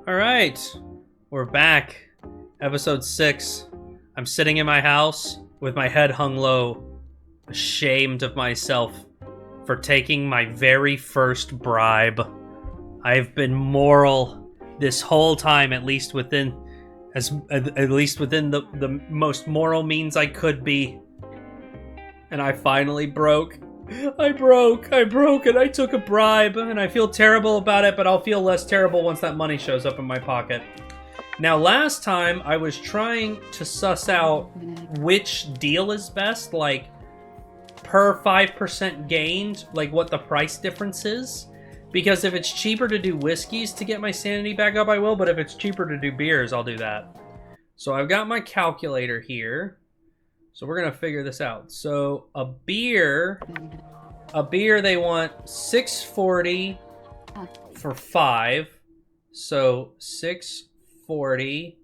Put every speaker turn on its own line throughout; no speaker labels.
All right, we're back. Episode 6. I'm sitting in my house with my head hung low, ashamed of myself for taking my very first bribe. I've been moral this whole time, at least within the most moral means I could be. And I finally broke. I broke, and I took a bribe, and I feel terrible about it, but I'll feel less terrible once that money shows up in my pocket. Now, last time, I was trying to suss out which deal is best, like, per 5% gained, like what the price difference is. Because if it's cheaper to do whiskeys to get my sanity back up, I will, but if it's cheaper to do beers, I'll do that. So I've got my calculator here. So we're going to figure this out. So a beer they want $6.40 for 5. So $6.40.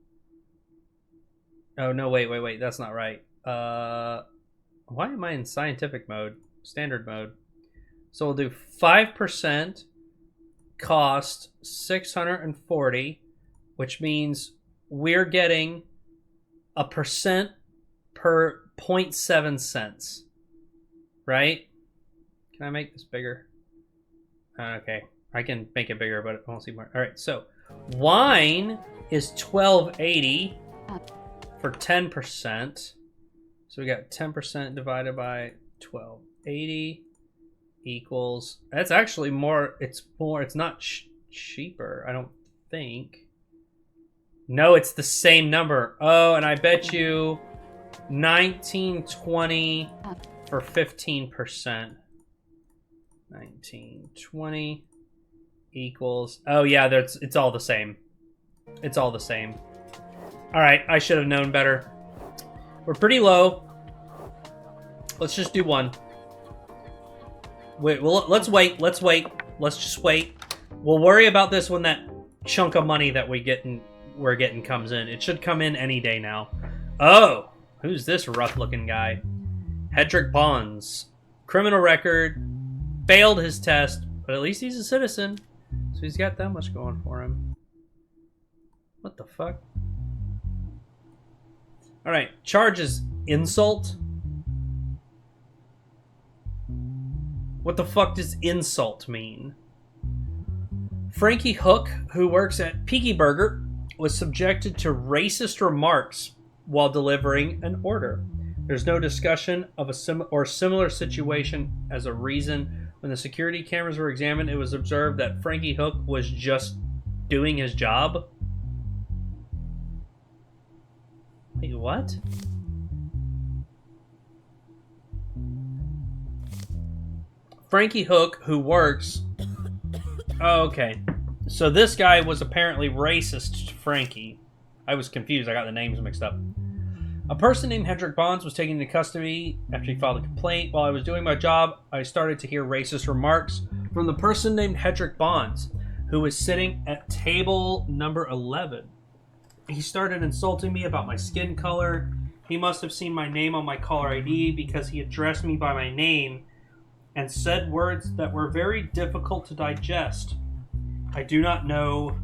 Oh, no, wait. That's not right. Why am I in scientific mode? Standard mode. So we'll do 5% cost $640, which means we're getting a percent per 0.7 cents, right? Can I make this bigger? Okay, I can make it bigger, but it won't see more. All right, so wine is $12.80 for 10%. So we got 10% divided by 12.80 equals. That's actually more. It's more. It's not cheaper, I don't think. No, it's the same number. Oh, and I bet you. 19.20 for 15%. 19.20 equals. Oh yeah, it's all the same. It's all the same. All right, I should have known better. We're pretty low. Let's just do one. Wait, well, let's wait. Let's just wait. We'll worry about this when that chunk of money that we're getting comes in. It should come in any day now. Oh. Who's this rough-looking guy? Hedrick Bonds. Criminal record. Failed his test, but at least he's a citizen. So he's got that much going for him. What the fuck? Alright, charges insult. What the fuck does insult mean? Frankie Hook, who works at Peaky Burger, was subjected to racist remarks while delivering an order. There's no discussion of a similar situation as a reason. When the security cameras were examined, it was observed that Frankie Hook was just doing his job. Wait, what? Frankie Hook, who works... Oh, okay. So this guy was apparently racist to Frankie. I was confused. I got the names mixed up. A person named Hedrick Bonds was taken into custody after he filed a complaint. While I was doing my job, I started to hear racist remarks from the person named Hedrick Bonds, who was sitting at table number 11. He started insulting me about my skin color. He must have seen my name on my caller ID because he addressed me by my name and said words that were very difficult to digest. I do not know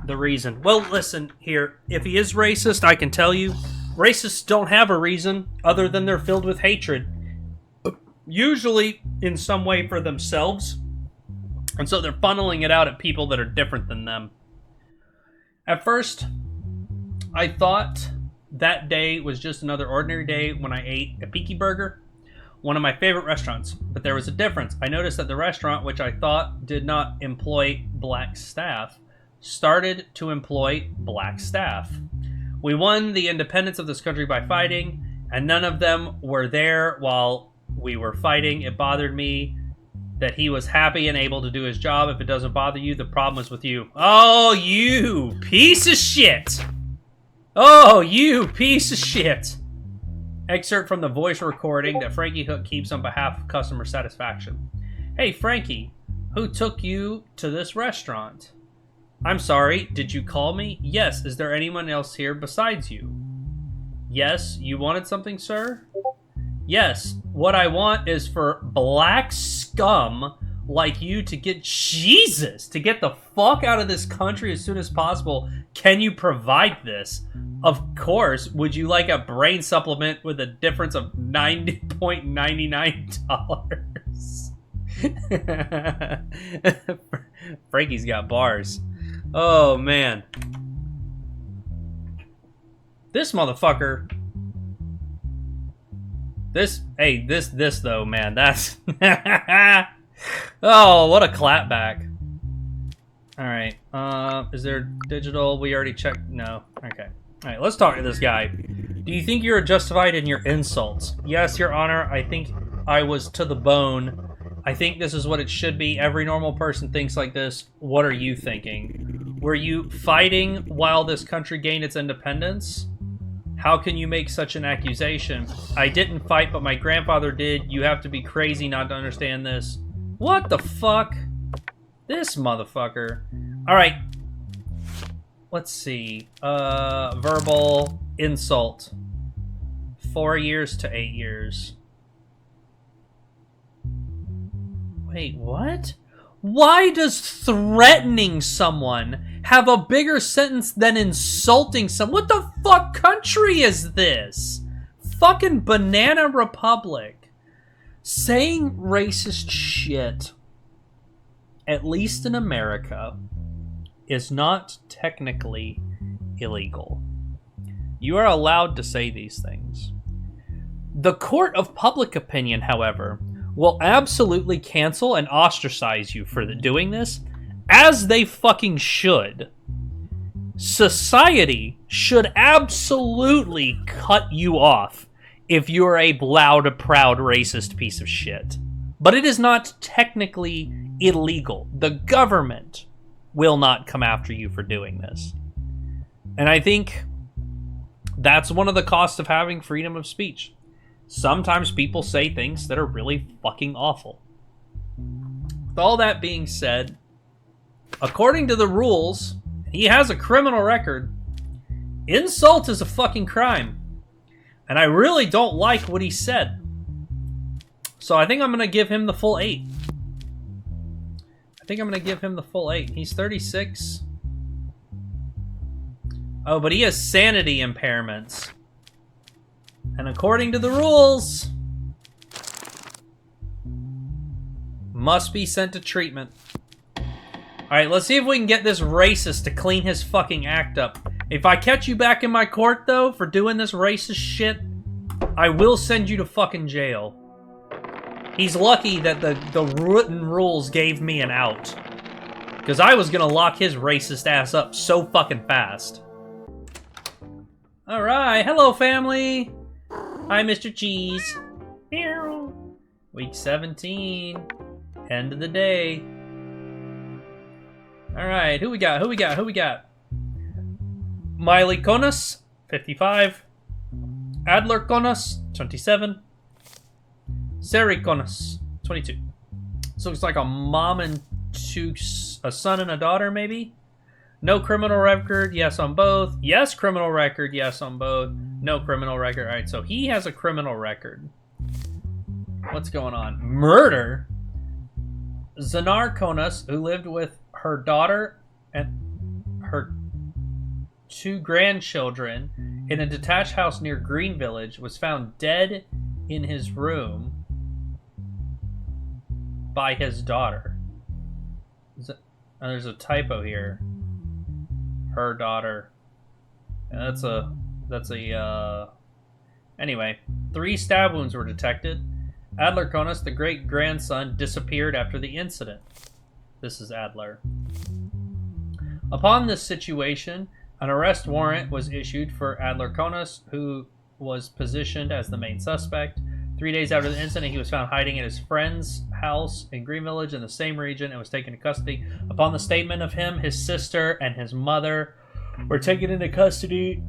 the reason. Well, listen here. If he is racist, I can tell you, racists don't have a reason other than they're filled with hatred. Usually in some way for themselves. And so they're funneling it out at people that are different than them. At first, I thought that day was just another ordinary day when I ate a Peaky Burger, one of my favorite restaurants. But there was a difference. I noticed that the restaurant, which I thought did not employ black staff, started to employ black staff. We won the independence of this country by fighting, and none of them were there while we were fighting. It bothered me that he was happy and able to do his job. If it doesn't bother you, the problem is with you. Oh, you piece of shit! Oh, you piece of shit! Excerpt from the voice recording that Frankie Hook keeps on behalf of customer satisfaction. Hey, Frankie, who took you to this restaurant? I'm sorry, did you call me? Yes, is there anyone else here besides you? Yes, you wanted something, sir? Yes, what I want is for black scum like you to get the fuck out of this country as soon as possible. Can you provide this? Of course. Would you like a brain supplement with a difference of $90.99? Frankie's got bars. Oh man. This motherfucker. This though, man, that's... Oh, what a clapback. Alright, is there digital? We already checked, no, okay. Alright, let's talk to this guy. Do you think you're justified in your insults? Yes, Your Honor, I think I was to the bone. I think this is what it should be. Every normal person thinks like this. What are you thinking? Were you fighting while this country gained its independence? How can you make such an accusation? I didn't fight, but my grandfather did. You have to be crazy not to understand this. What the fuck? This motherfucker. Alright. Let's see. Verbal insult. 4 years to 8 years. Wait, what? Why does threatening someone have a bigger sentence than insulting someone? What the fuck country is this? Fucking Banana Republic. Saying racist shit, at least in America, is not technically illegal. You are allowed to say these things. The court of public opinion, however, will absolutely cancel and ostracize you for doing this, as they fucking should. Society should absolutely cut you off if you're a loud, proud, racist piece of shit. But it is not technically illegal. The government will not come after you for doing this. And I think that's one of the costs of having freedom of speech. Sometimes people say things that are really fucking awful. With all that being said, according to the rules, he has a criminal record. Insult is a fucking crime. And I really don't like what he said. So I think I'm going to give him the full 8. He's 36. Oh, but he has sanity impairments. And according to the rules, must be sent to treatment. Alright, let's see if we can get this racist to clean his fucking act up. If I catch you back in my court, though, for doing this racist shit, I will send you to fucking jail. He's lucky that the written rules gave me an out. Because I was gonna lock his racist ass up so fucking fast. Alright, hello family! Hi, Mr. Cheese. Week 17. End of the day. Alright, who we got? Miley Konas, 55. Adler Konas, 27. Seri Konas, 22. This looks like a mom and a son and a daughter, maybe? No criminal record, yes on both. Yes, criminal record, yes on both. No criminal record. Alright, so he has a criminal record. What's going on? Murder? Zanar Konas, who lived with her daughter and her 2 grandchildren in a detached house near Green Village, was found dead in his room by his daughter. There's a typo here. Her daughter. Anyway, 3 stab wounds were detected. Adler Konas, the great-grandson, disappeared after the incident. This is Adler. Upon this situation, an arrest warrant was issued for Adler Konas, who was positioned as the main suspect. 3 days after the incident, he was found hiding at his friend's house in Green Village in the same region and was taken into custody. Upon the statement of him, his sister and his mother were taken into custody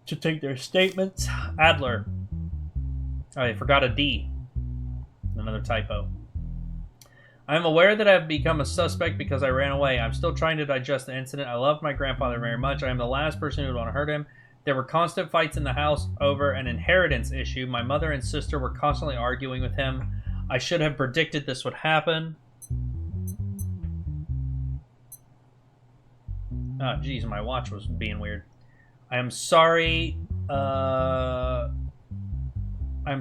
to take their statements. Adler. Oh, I forgot a D. Another typo. I am aware that I have become a suspect because I ran away. I'm still trying to digest the incident. I loved my grandfather very much. I am the last person who would want to hurt him. There were constant fights in the house over an inheritance issue. My mother and sister were constantly arguing with him. I should have predicted this would happen. Oh, geez, my watch was being weird. I am sorry. I'm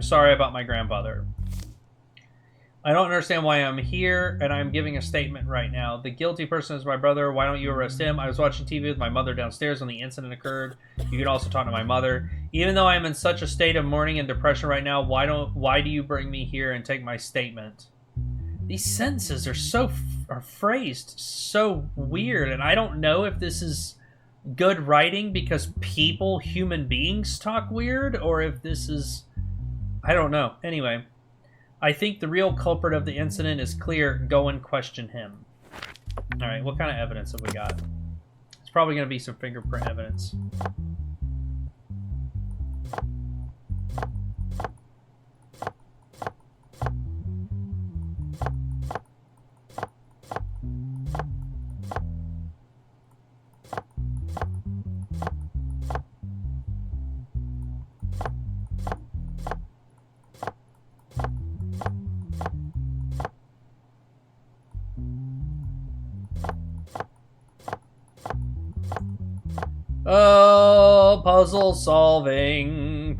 sorry about my grandfather. I don't understand why I'm here, and I'm giving a statement right now. The guilty person is my brother. Why don't you arrest him? I was watching TV with my mother downstairs when the incident occurred. You can also talk to my mother. Even though I'm in such a state of mourning and depression right now, why do you bring me here and take my statement? These sentences are phrased so weird, and I don't know if this is good writing because human beings talk weird, or if this is... I don't know. Anyway, I think the real culprit of the incident is clear. Go and question him. All right, what kind of evidence have we got? It's probably going to be some fingerprint evidence. Oh, puzzle solving,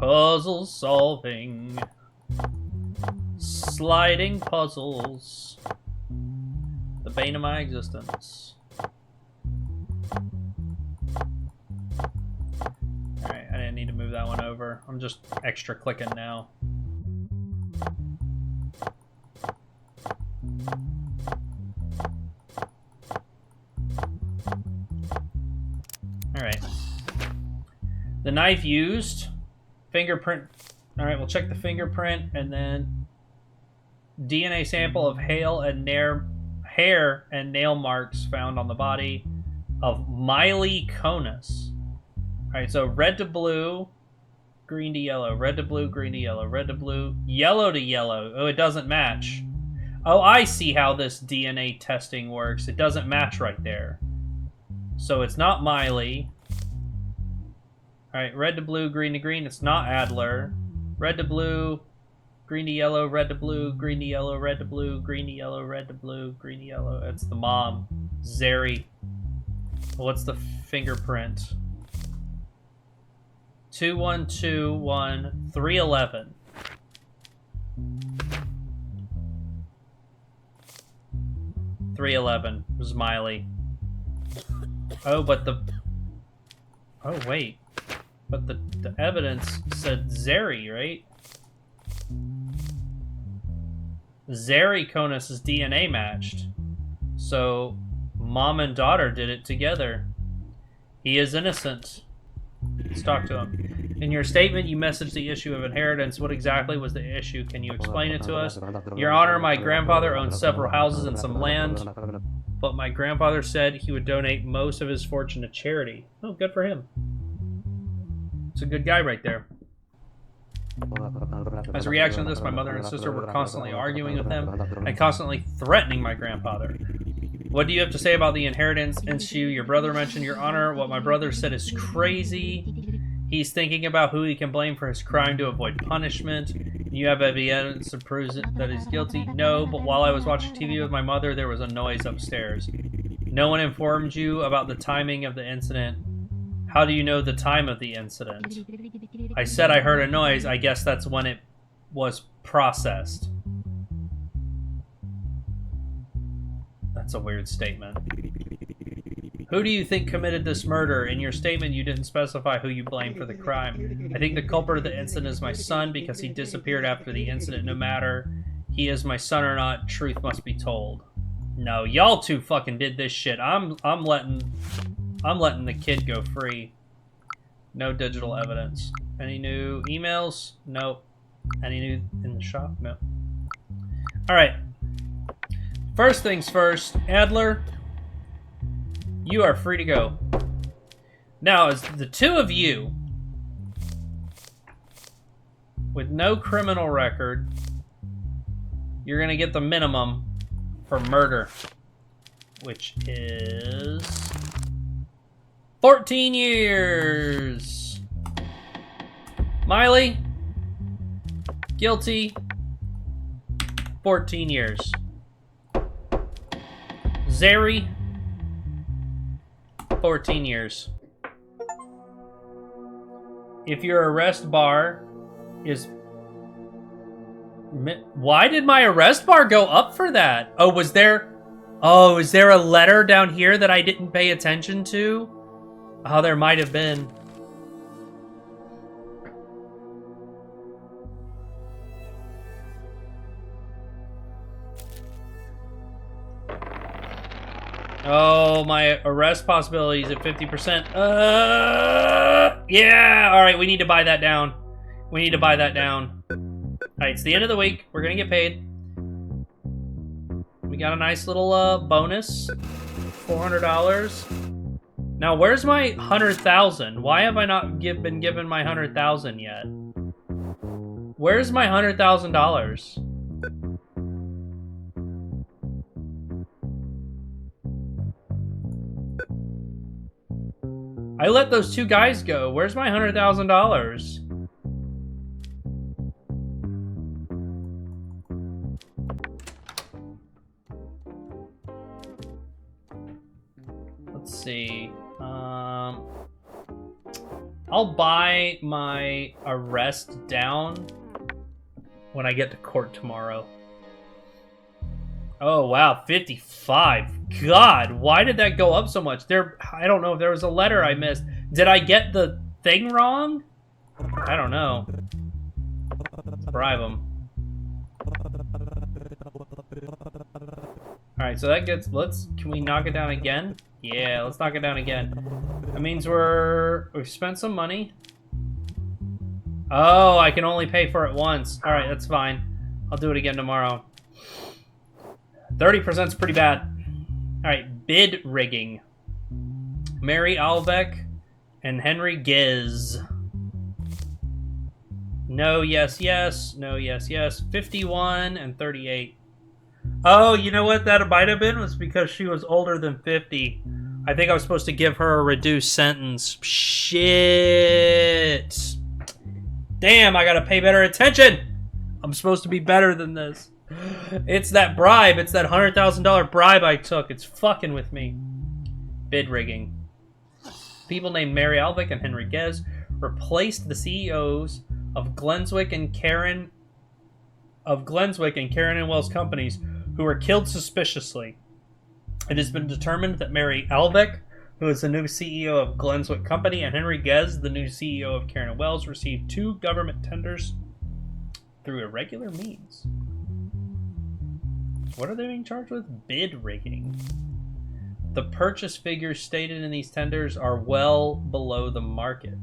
sliding puzzles, the bane of my existence. Alright, I didn't need to move that one over. I'm just extra clicking now. Alright. The knife used. Fingerprint. Alright, we'll check the fingerprint and then DNA sample of hair and nail marks found on the body of Miley Conus. Alright, so red to blue, green to yellow, red to blue, green to yellow, red to blue, yellow to yellow. Oh, it doesn't match. Oh, I see how this DNA testing works. It doesn't match right there. So it's not Miley. Alright, red to blue, green to green. It's not Adler. Red to blue, green to yellow, red to blue, green to yellow, red to blue, green to yellow, red to blue, green to yellow. It's the mom. Zeri. What's the fingerprint? 2121 311. $3.11 was Miley. Oh, but the... Oh, wait. But the evidence said Zeri, right? Zeri Conus' DNA matched. So, mom and daughter did it together. He is innocent. Let's talk to him. In your statement, you messaged the issue of inheritance. What exactly was the issue? Can you explain it to us? Your Honor, my grandfather owned several houses and some land, but my grandfather said he would donate most of his fortune to charity. Oh, good for him. It's a good guy right there. As a reaction to this, my mother and sister were constantly arguing with him and constantly threatening my grandfather. What do you have to say about the inheritance issue your brother mentioned, Your Honor? What my brother said is crazy. He's thinking about who he can blame for his crime to avoid punishment. You have evidence to prove that he's guilty? No, but while I was watching TV with my mother, there was a noise upstairs. No one informed you about the timing of the incident. How do you know the time of the incident? I said I heard a noise. I guess that's when it was processed. That's a weird statement. Who do you think committed this murder? In your statement, you didn't specify who you blame for the crime. I think the culprit of the incident is my son because he disappeared after the incident. No matter he is my son or not, truth must be told. No, y'all two fucking did this shit. I'm letting the kid go free. No digital evidence. Any new emails? Nope. Any new in the shop? No. Alright. First things first, Adler, you are free to go. Now, as the two of you, with no criminal record, you're going to get the minimum for murder, which is 14 years. Miley, guilty, 14 years. Zeri, 14 years. If your arrest bar is... Why did my arrest bar go up for that? Oh, was there... Oh, is there a letter down here that I didn't pay attention to? Oh, there might have been. Oh, my arrest possibilities at 50%. Yeah! Alright, we need to buy that down. We need to buy that down. Alright, it's the end of the week. We're gonna get paid. We got a nice little bonus. $400. Now, where's my 100,000? Why have I not been given my 100,000 yet? Where's my $100,000? I let those two guys go. Where's my $100,000? Let's see. I'll buy my arrest down when I get to court tomorrow. Oh, wow, 55. God, why did that go up so much? I don't know if there was a letter I missed. Did I get the thing wrong? I don't know. Let's bribe them. Alright, so that gets... Can we knock it down again? Yeah, let's knock it down again. That means we've spent some money. Oh, I can only pay for it once. Alright, that's fine. I'll do it again tomorrow. 30% is pretty bad. Alright, bid rigging. Mary Albeck and Henry Giz. No, yes, yes. No, yes, yes. 51 and 38. Oh, you know what that might have been? Was because she was older than 50. I think I was supposed to give her a reduced sentence. Shit. Damn, I gotta pay better attention. I'm supposed to be better than this. It's that bribe. It's that $100,000 bribe I took. It's fucking with me. Bid rigging. People named Mary Albeck and Henry Gez replaced the CEOs of Glenswick and Karen and Wells companies who were killed suspiciously. It has been determined that Mary Albeck, who is the new CEO of Glenswick Company, and Henry Gez, the new CEO of Karen and Wells, received 2 government tenders through irregular means. What are they being charged with? Bid rigging. The purchase figures stated in these tenders are well below the market.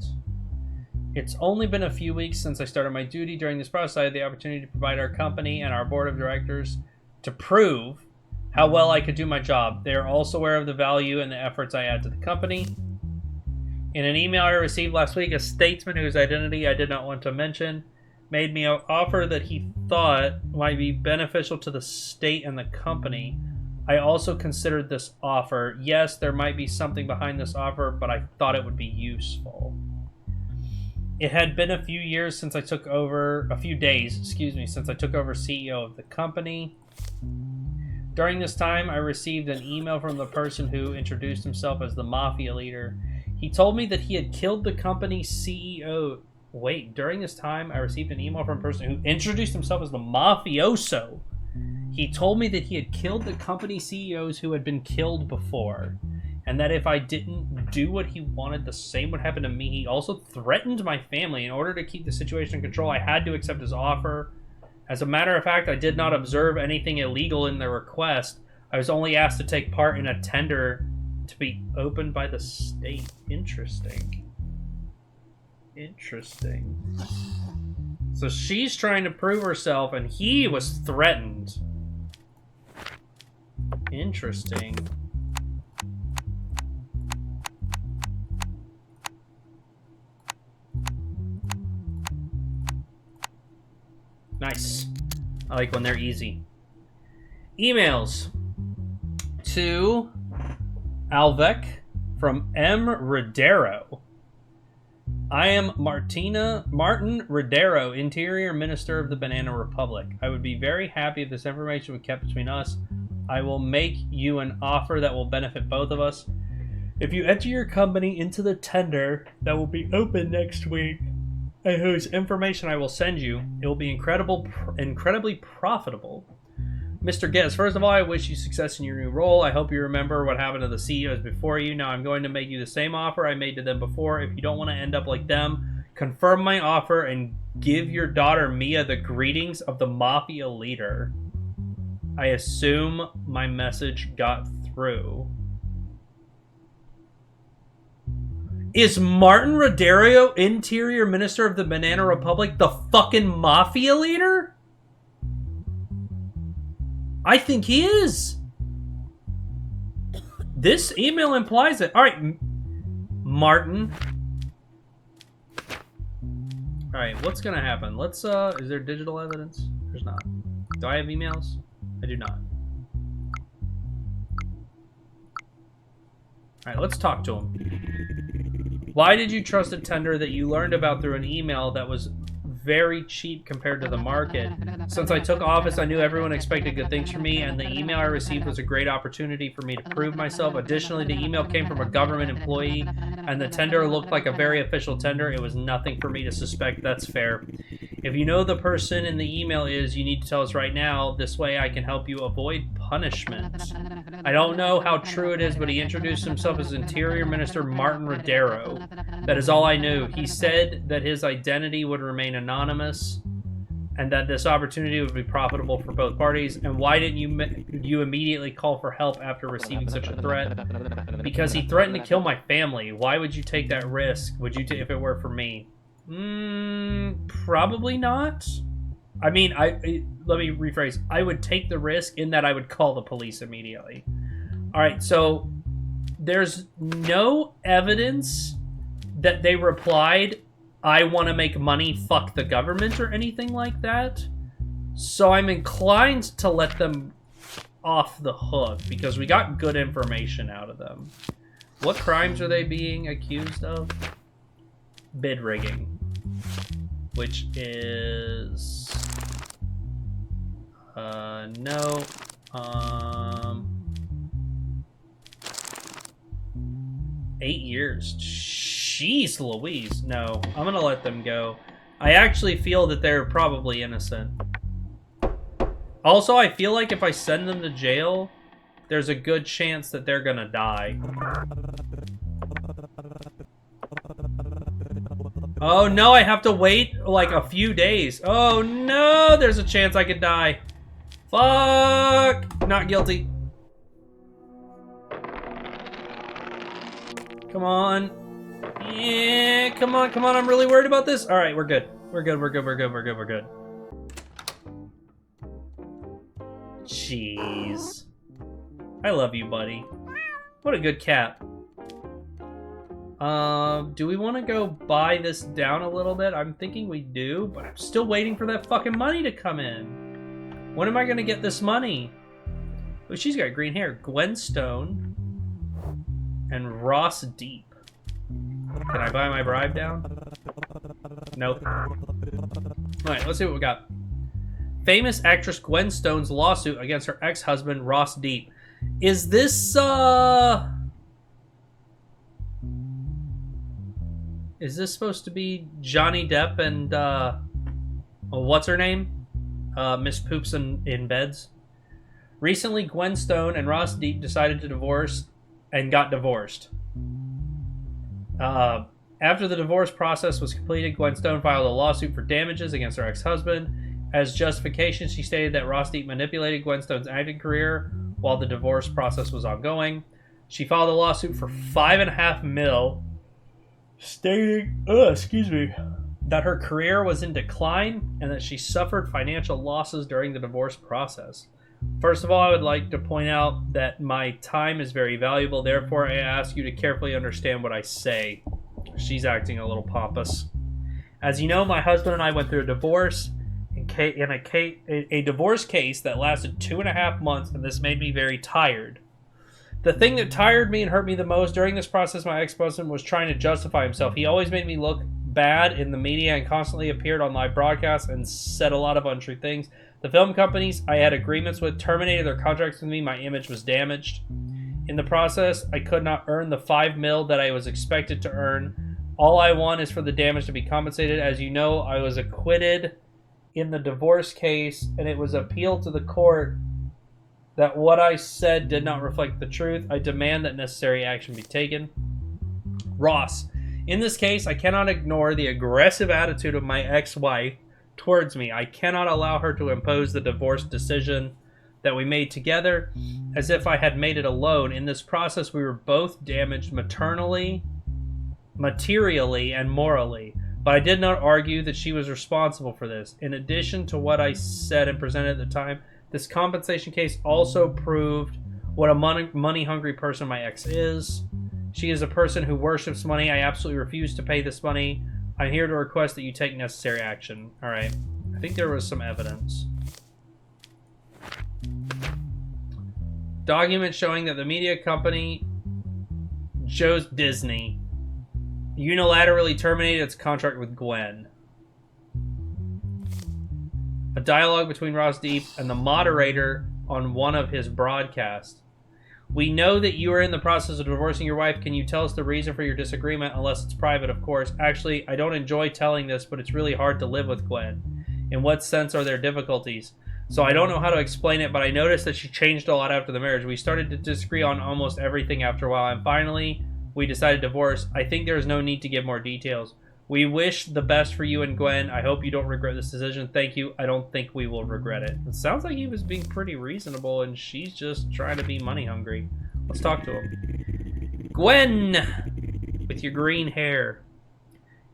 It's only been a few weeks since I started my duty. During this process, I had the opportunity to provide our company and our board of directors to prove how well I could do my job. They are also aware of the value and the efforts I add to the company. In an email I received last week, a statesman whose identity I did not want to mention made me an offer that he thought might be beneficial to the state and the company. I also considered this offer. Yes, there might be something behind this offer, but I thought it would be useful. It had been a few days, since I took over CEO of the company. During this time, I received an email from the person who introduced himself as the mafia leader. He told me that he had killed the company's CEO. Wait, during this time, I received an email from a person who introduced himself as the mafioso. He told me that he had killed the company CEOs who had been killed before, and that if I didn't do what he wanted, the same would happen to me. He also threatened my family. In order to keep the situation in control, I had to accept his offer. As a matter of fact, I did not observe anything illegal in the request. I was only asked to take part in a tender to be opened by the state. Interesting. Interesting. So she's trying to prove herself, and he was threatened. Interesting. Nice. I like when they're easy. Emails to Alvec from M. Rodero. I am Martin Rodero, Interior Minister of the Banana Republic. I would be very happy if this information were kept between us. I will make you an offer that will benefit both of us. If you enter your company into the tender that will be open next week, and whose information I will send you, it will be incredibly profitable. Mr. Guest, first of all, I wish you success in your new role. I hope you remember what happened to the CEOs before you. Now I'm going to make you the same offer I made to them before. If you don't want to end up like them, confirm my offer and give your daughter Mia the greetings of the mafia leader. I assume my message got through. Is Martin Rodario, Interior Minister of the Banana Republic, the fucking mafia leader? I think he is. This email implies it. All right, Martin. All right, what's gonna happen? Let's. Is there digital evidence? There's not. Do I have emails? I do not. All right, let's talk to him. Why did you trust a tender that you learned about through an email that was very cheap compared to the market? Since I took office, I knew everyone expected good things from me, and the email I received was a great opportunity for me to prove myself. Additionally, the email came from a government employee, and the tender looked like a very official tender. It was nothing for me to suspect. That's fair. If you know the person in the email is, you need to tell us right now. This way I can help you avoid punishment. I don't know how true it is, but he introduced himself as Interior Minister Martin Rodero. That is all I knew. He said that his identity would remain anonymous and that this opportunity would be profitable for both parties. And why didn't you immediately call for help after receiving such a threat? Because he threatened to kill my family. Why would you take that risk? Would you if it were for me? Probably not. I mean, let me rephrase. I would take the risk in that I would call the police immediately. All right, so there's no evidence that they replied, I want to make money, fuck the government, or anything like that. So I'm inclined to let them off the hook because we got good information out of them. What crimes are they being accused of? Bid rigging, which is no. 8 years. Jeez Louise. No, I'm gonna let them go. I actually feel that they're probably innocent. Also, I feel like if I send them to jail, there's a good chance that they're gonna die. Oh no, I have to wait like a few days. Oh no, there's a chance I could die. Fuck! Not guilty. Come on. Yeah, come on, come on. I'm really worried about this. All right, we're good. We're good, we're good, we're good, we're good, we're good. Jeez. I love you, buddy. What a good cat. Do we want to go buy this down a little bit? I'm thinking we do, but I'm still waiting for that fucking money to come in. When am I going to get this money? Oh, she's got green hair. Gwen Stone and Ross Deep. Can I buy my bribe down? Nope. Alright, let's see what we got. Famous actress Gwen Stone's lawsuit against her ex-husband Ross Deep. Is this, is this supposed to be Johnny Depp and, what's her name? Miss Poops in Beds? Recently, Gwen Stone and Ross Deep decided to divorce and got divorced. After the divorce process was completed, Gwen Stone filed a lawsuit for damages against her ex-husband. As justification, she stated that Ross Deep manipulated Gwen Stone's acting career while the divorce process was ongoing. She filed a lawsuit for $5.5 million, stating, that her career was in decline and that she suffered financial losses during the divorce process. First of all, I would like to point out that my time is very valuable. Therefore, I ask you to carefully understand what I say. She's acting a little pompous. As you know, my husband and I went through a divorce in a divorce case that lasted 2.5 months, and this made me very tired. The thing that tired me and hurt me the most during this process, my ex-husband was trying to justify himself. He always made me look bad in the media and constantly appeared on live broadcasts and said a lot of untrue things. The film companies I had agreements with terminated their contracts with me. My image was damaged. In the process, I could not earn the $5 million that I was expected to earn. All I want is for the damage to be compensated. As you know, I was acquitted in the divorce case, and it was appealed to the court that what I said did not reflect the truth. I demand that necessary action be taken. Ross, in this case, I cannot ignore the aggressive attitude of my ex-wife towards me. I cannot allow her to impose the divorce decision that we made together as if I had made it alone. In this process, we were both damaged materially, and morally. But I did not argue that she was responsible for this. In addition to what I said and presented at the time, this compensation case also proved what a money-hungry person my ex is. She is a person who worships money. I absolutely refuse to pay this money. I'm here to request that you take necessary action. All right. I think there was some evidence. Document showing that the media company Joe's Disney unilaterally terminated its contract with Gwen. A dialogue between Ross Deep and the moderator on one of his broadcasts. We know that you are in the process of divorcing your wife. Can you tell us the reason for your disagreement? Unless it's private, of course. Actually, I don't enjoy telling this, but it's really hard to live with Gwen. In what sense are there difficulties? So I don't know how to explain it, but I noticed that she changed a lot after the marriage. We started to disagree on almost everything after a while, and finally, we decided divorce. I think there is no need to give more details. We wish the best for you and Gwen. I hope you don't regret this decision. Thank you. I don't think we will regret it. It sounds like he was being pretty reasonable, and she's just trying to be money hungry. Let's talk to him. Gwen, with your green hair.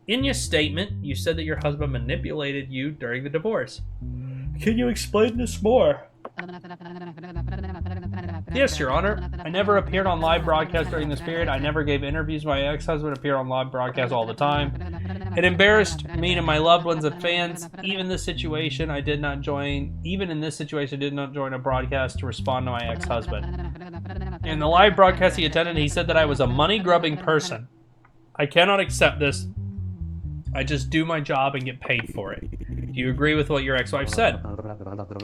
In your statement, you said that your husband manipulated you during the divorce. Can you explain this more? Yes, Your Honor. I never appeared on live broadcast during this period. I never gave interviews. My ex-husband appeared on live broadcasts all the time. It embarrassed me and my loved ones and fans. Even in this situation, I did not join a broadcast to respond to my ex-husband. In the live broadcast he attended, he said that I was a money-grubbing person. I cannot accept this. I just do my job and get paid for it. Do you agree with what your ex-wife said?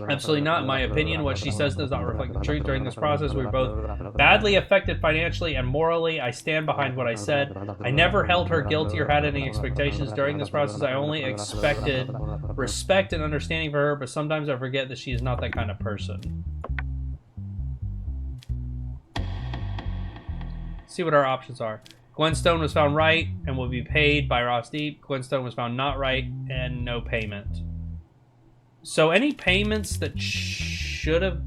Absolutely not. In my opinion, what she says does not reflect the truth. During this process, we were both badly affected financially and morally. I stand behind what I said. I never held her guilty or had any expectations. During this process, I only expected respect and understanding for her, but sometimes I forget that she is not that kind of person. See what our options are. Gwen Stone was found right and will be paid by Ross Deep. Gwen Stone was found not right and no payment. So any payments that should have...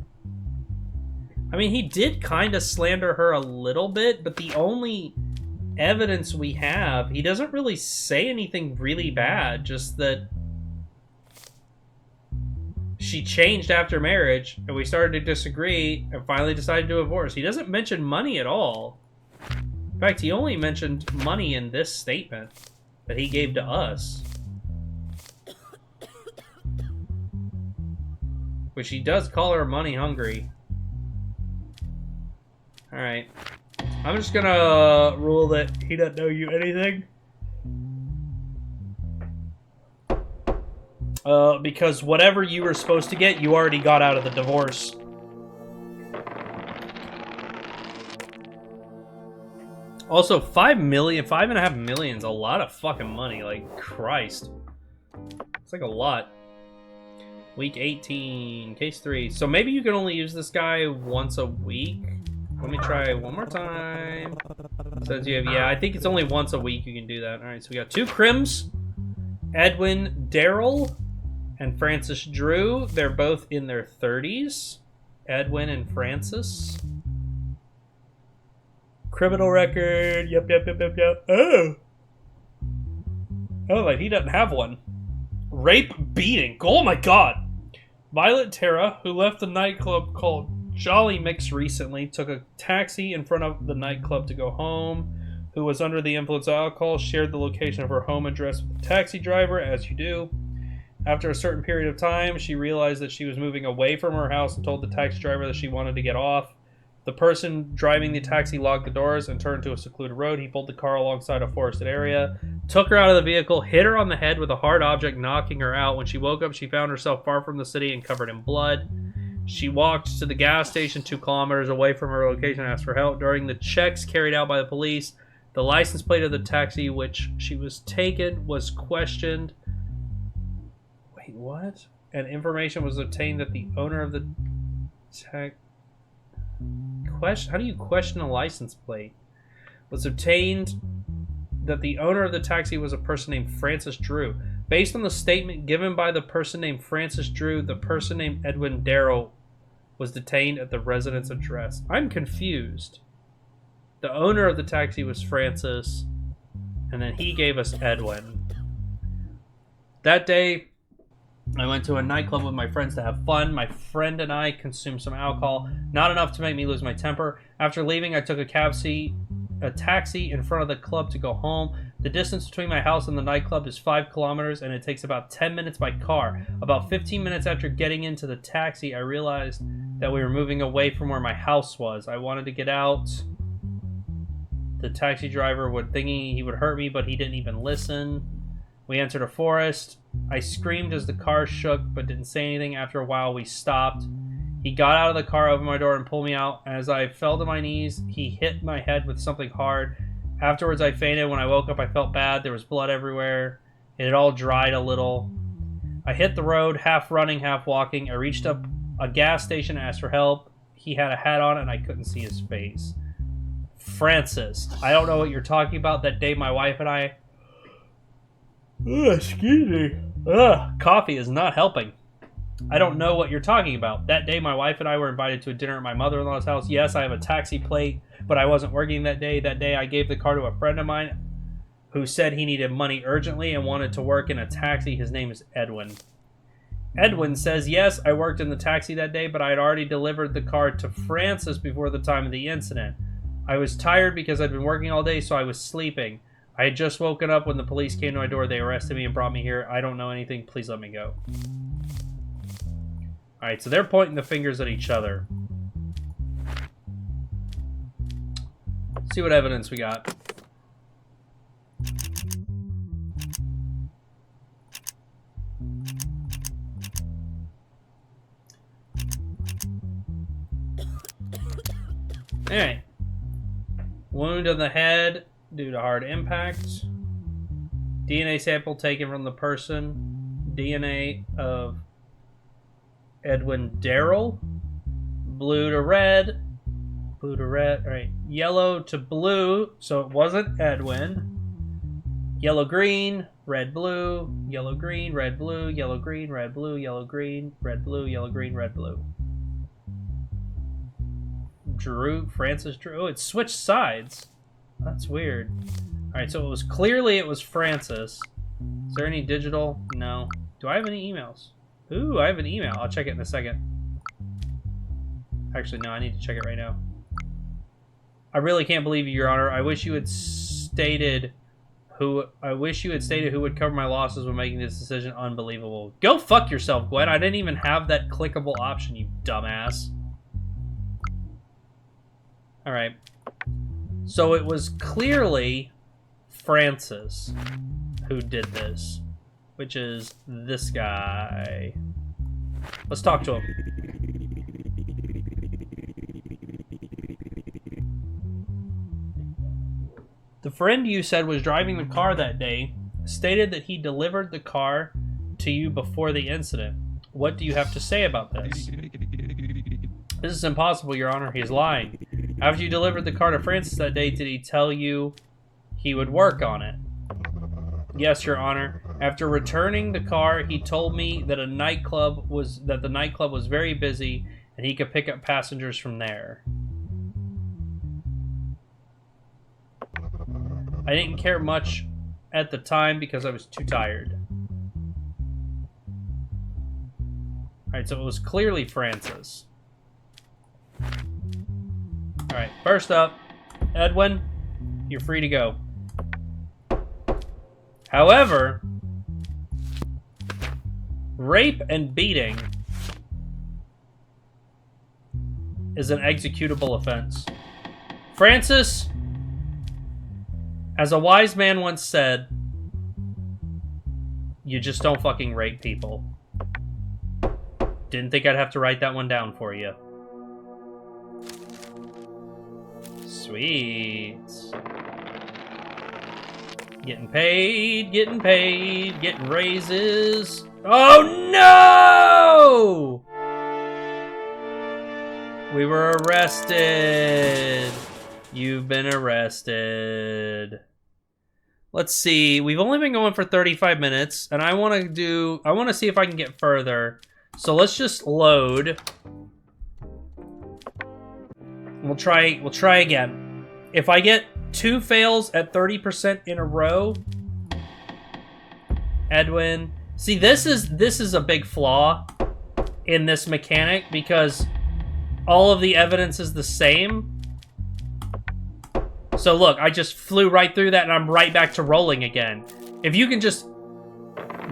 I mean, he did kind of slander her a little bit, but the only evidence we have, he doesn't really say anything really bad, just that she changed after marriage and we started to disagree and finally decided to divorce. He doesn't mention money at all. In fact, he only mentioned money in this statement that he gave to us. Which he does call her money hungry. Alright. I'm just gonna rule that he doesn't owe you anything. Because whatever you were supposed to get, you already got out of the divorce. Also, $5.5 million is a lot of fucking money. Like, Christ. It's like a lot. Week 18, case 3. So maybe you can only use this guy once a week. Let me try one more time. Says you have, yeah, I think it's only once a week you can do that. All right, so we got 2 crims. Edwin Darrell and Francis Drew. They're both in their 30s. Edwin and Francis. Criminal record. Yep. Oh, like he doesn't have one. Rape, beating. Oh my god. Violet Terra, who left the nightclub called Jolly Mix recently, took a taxi in front of the nightclub to go home. Who was under the influence of alcohol, shared the location of her home address with the taxi driver, as you do. After a certain period of time, she realized that she was moving away from her house and told the taxi driver that she wanted to get off. The person driving the taxi locked the doors and turned to a secluded road. He pulled the car alongside a forested area, took her out of the vehicle, hit her on the head with a hard object, knocking her out. When she woke up, she found herself far from the city and covered in blood. She walked to the gas station 2 kilometers away from her location and asked for help. During the checks carried out by the police, the license plate of the taxi which she was taken was questioned. Wait, what? And information was obtained that the owner of the how do you question a license plate? Was obtained that the owner of the taxi was a person named Francis Drew. Based on the statement given by the person named Francis Drew, the person named Edwin Darrell was detained at the residence address. I'm confused. The owner of the taxi was Francis, and then he gave us Edwin. That day, I went to a nightclub with my friends to have fun. My friend and I consumed some alcohol, not enough to make me lose my temper. After leaving, I took a taxi in front of the club to go home. The distance between my house and the nightclub is 5 kilometers, and it takes about 10 minutes by car. About 15 minutes after getting into the taxi, I realized that we were moving away from where my house was. I wanted to get out. The taxi driver thinking he would hurt me, but he didn't even listen. We entered a forest. I screamed as the car shook, but didn't say anything. After a while, we stopped. He got out of the car, opened my door, and pulled me out. As I fell to my knees, he hit my head with something hard. Afterwards, I fainted. When I woke up, I felt bad. There was blood everywhere. It had all dried a little. I hit the road, half running, half walking. I reached up a gas station and asked for help. He had a hat on, and I couldn't see his face. Francis, I don't know what you're talking about. That day, my wife and I... excuse me. Coffee is not helping. I don't know what you're talking about. That day, my wife and I were invited to a dinner at my mother-in-law's house. Yes, I have a taxi plate, but I wasn't working that day. That day, I gave the car to a friend of mine who said he needed money urgently and wanted to work in a taxi. His name is Edwin. Edwin says, yes, I worked in the taxi that day, but I had already delivered the car to Francis before the time of the incident. I was tired because I'd been working all day, so I was sleeping. I had just woken up when the police came to my door. They arrested me and brought me here. I don't know anything. Please let me go. Alright, so they're pointing the fingers at each other. Let's see what evidence we got. Alright. Wound on the head due to hard impact. DNA sample taken from the person. DNA of Edwin Darrell. Blue to red. Blue to red. Alright. Yellow to blue. So it wasn't Edwin. Yellow green. Red blue. Yellow green. Red blue. Yellow green. Red blue. Yellow green. Red blue. Yellow green. Red blue. Francis Drew. Oh, it switched sides. That's weird. Alright, so it was Francis. Is there any digital? No. Do I have any emails? Ooh, I have an email. I'll check it in a second. Actually, no, I need to check it right now. I really can't believe you, Your Honor. I wish you had stated who would cover my losses when making this decision. Unbelievable. Go fuck yourself, Gwen. I didn't even have that clickable option, you dumbass. Alright. So it was clearly Francis who did this, which is this guy. Let's talk to him. The friend you said was driving the car that day stated that he delivered the car to you before the incident. What do you have to say about this? This is impossible, Your Honor. He's lying. After you delivered the car to Francis that day, did he tell you he would work on it? Yes, Your Honor. After returning the car, he told me that the nightclub was very busy and he could pick up passengers from there. I didn't care much at the time because I was too tired. Alright, so it was clearly Francis. Alright, first up, Edwin, you're free to go. However, rape and beating is an executable offense. Francis, as a wise man once said, you just don't fucking rape people. Didn't think I'd have to write that one down for you. Sweet. Getting paid, getting paid, getting raises. Oh no! We were arrested. You've been arrested. Let's see. We've only been going for 35 minutes, and I want to see if I can get further. So let's just load. We'll try again. If I get 2 fails at 30% in a row, Edwin. See, this is a big flaw in this mechanic because all of the evidence is the same. So look, I just flew right through that and I'm right back to rolling again. If you can just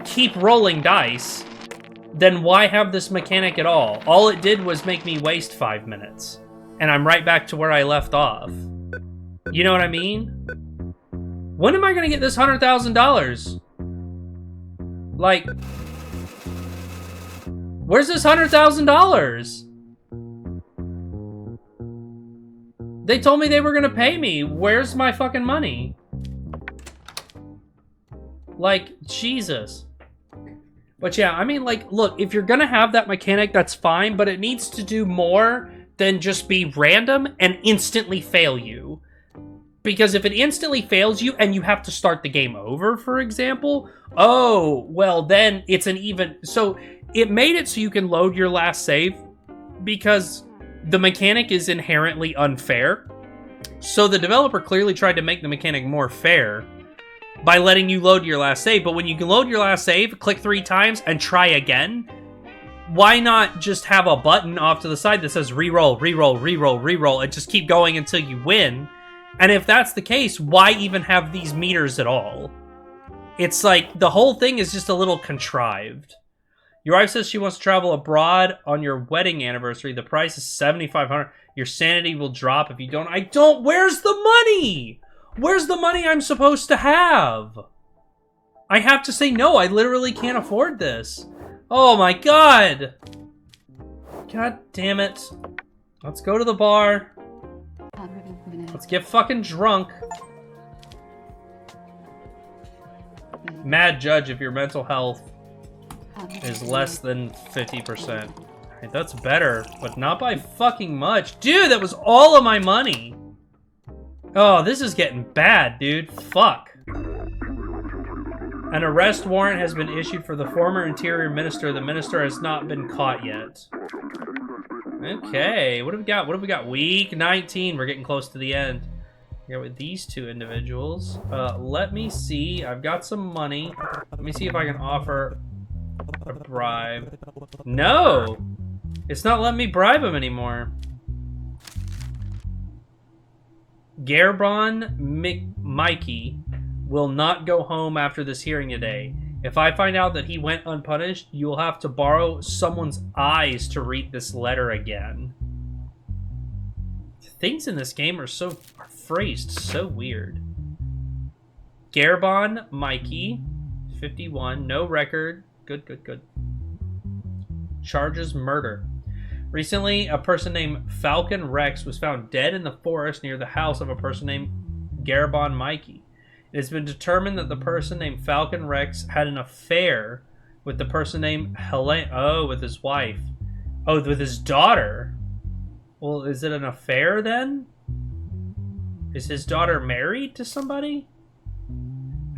keep rolling dice, then why have this mechanic at all? All it did was make me waste 5 minutes. And I'm right back to where I left off. You know what I mean? When am I gonna get this $100,000? Like, where's this $100,000? They told me they were gonna pay me. Where's my fucking money? Like, Jesus. But yeah, I mean, like, look, if you're gonna have that mechanic, that's fine, but it needs to do more than just be random and instantly fail you. Because if it instantly fails you and you have to start the game over, for example, oh, well, then it's an even... So it made it so you can load your last save because the mechanic is inherently unfair. So the developer clearly tried to make the mechanic more fair by letting you load your last save. But when you can load your last save, click 3 times and try again, why not just have a button off to the side that says reroll, reroll, reroll, reroll, and just keep going until you win? And if that's the case, why even have these meters at all? It's like, the whole thing is just a little contrived. Your wife says she wants to travel abroad on your wedding anniversary. The price is $7,500. Your sanity will drop if you don't. I don't. Where's the money? Where's the money I'm supposed to have? I have to say no. I literally can't afford this. Oh my god. God damn it. Let's go to the bar. Let's get fucking drunk. Mad Judge if your mental health is less than 50%. Alright, that's better, but not by fucking much. Dude, that was all of my money. Oh, this is getting bad, dude. Fuck. An arrest warrant has been issued for the former Interior Minister. The minister has not been caught yet. Okay, what have we got? What have we got? Week 19. We're getting close to the end. Here with these 2 individuals. Let me see. I've got some money. Let me see if I can offer a bribe. No! It's not letting me bribe him anymore. Garbon Mikey will not go home after this hearing today. If I find out that he went unpunished, you'll have to borrow someone's eyes to read this letter again. Things in this game are phrased so weird. Garbon Mikey, 51, no record. Good. Charges murder. Recently, a person named Falcon Rex was found dead in the forest near the house of a person named Garbon Mikey. It has been determined that the person named Falcon Rex had an affair with the person named Helene. Oh, with his wife. Oh, with his daughter. Well, is it an affair then? Is his daughter married to somebody?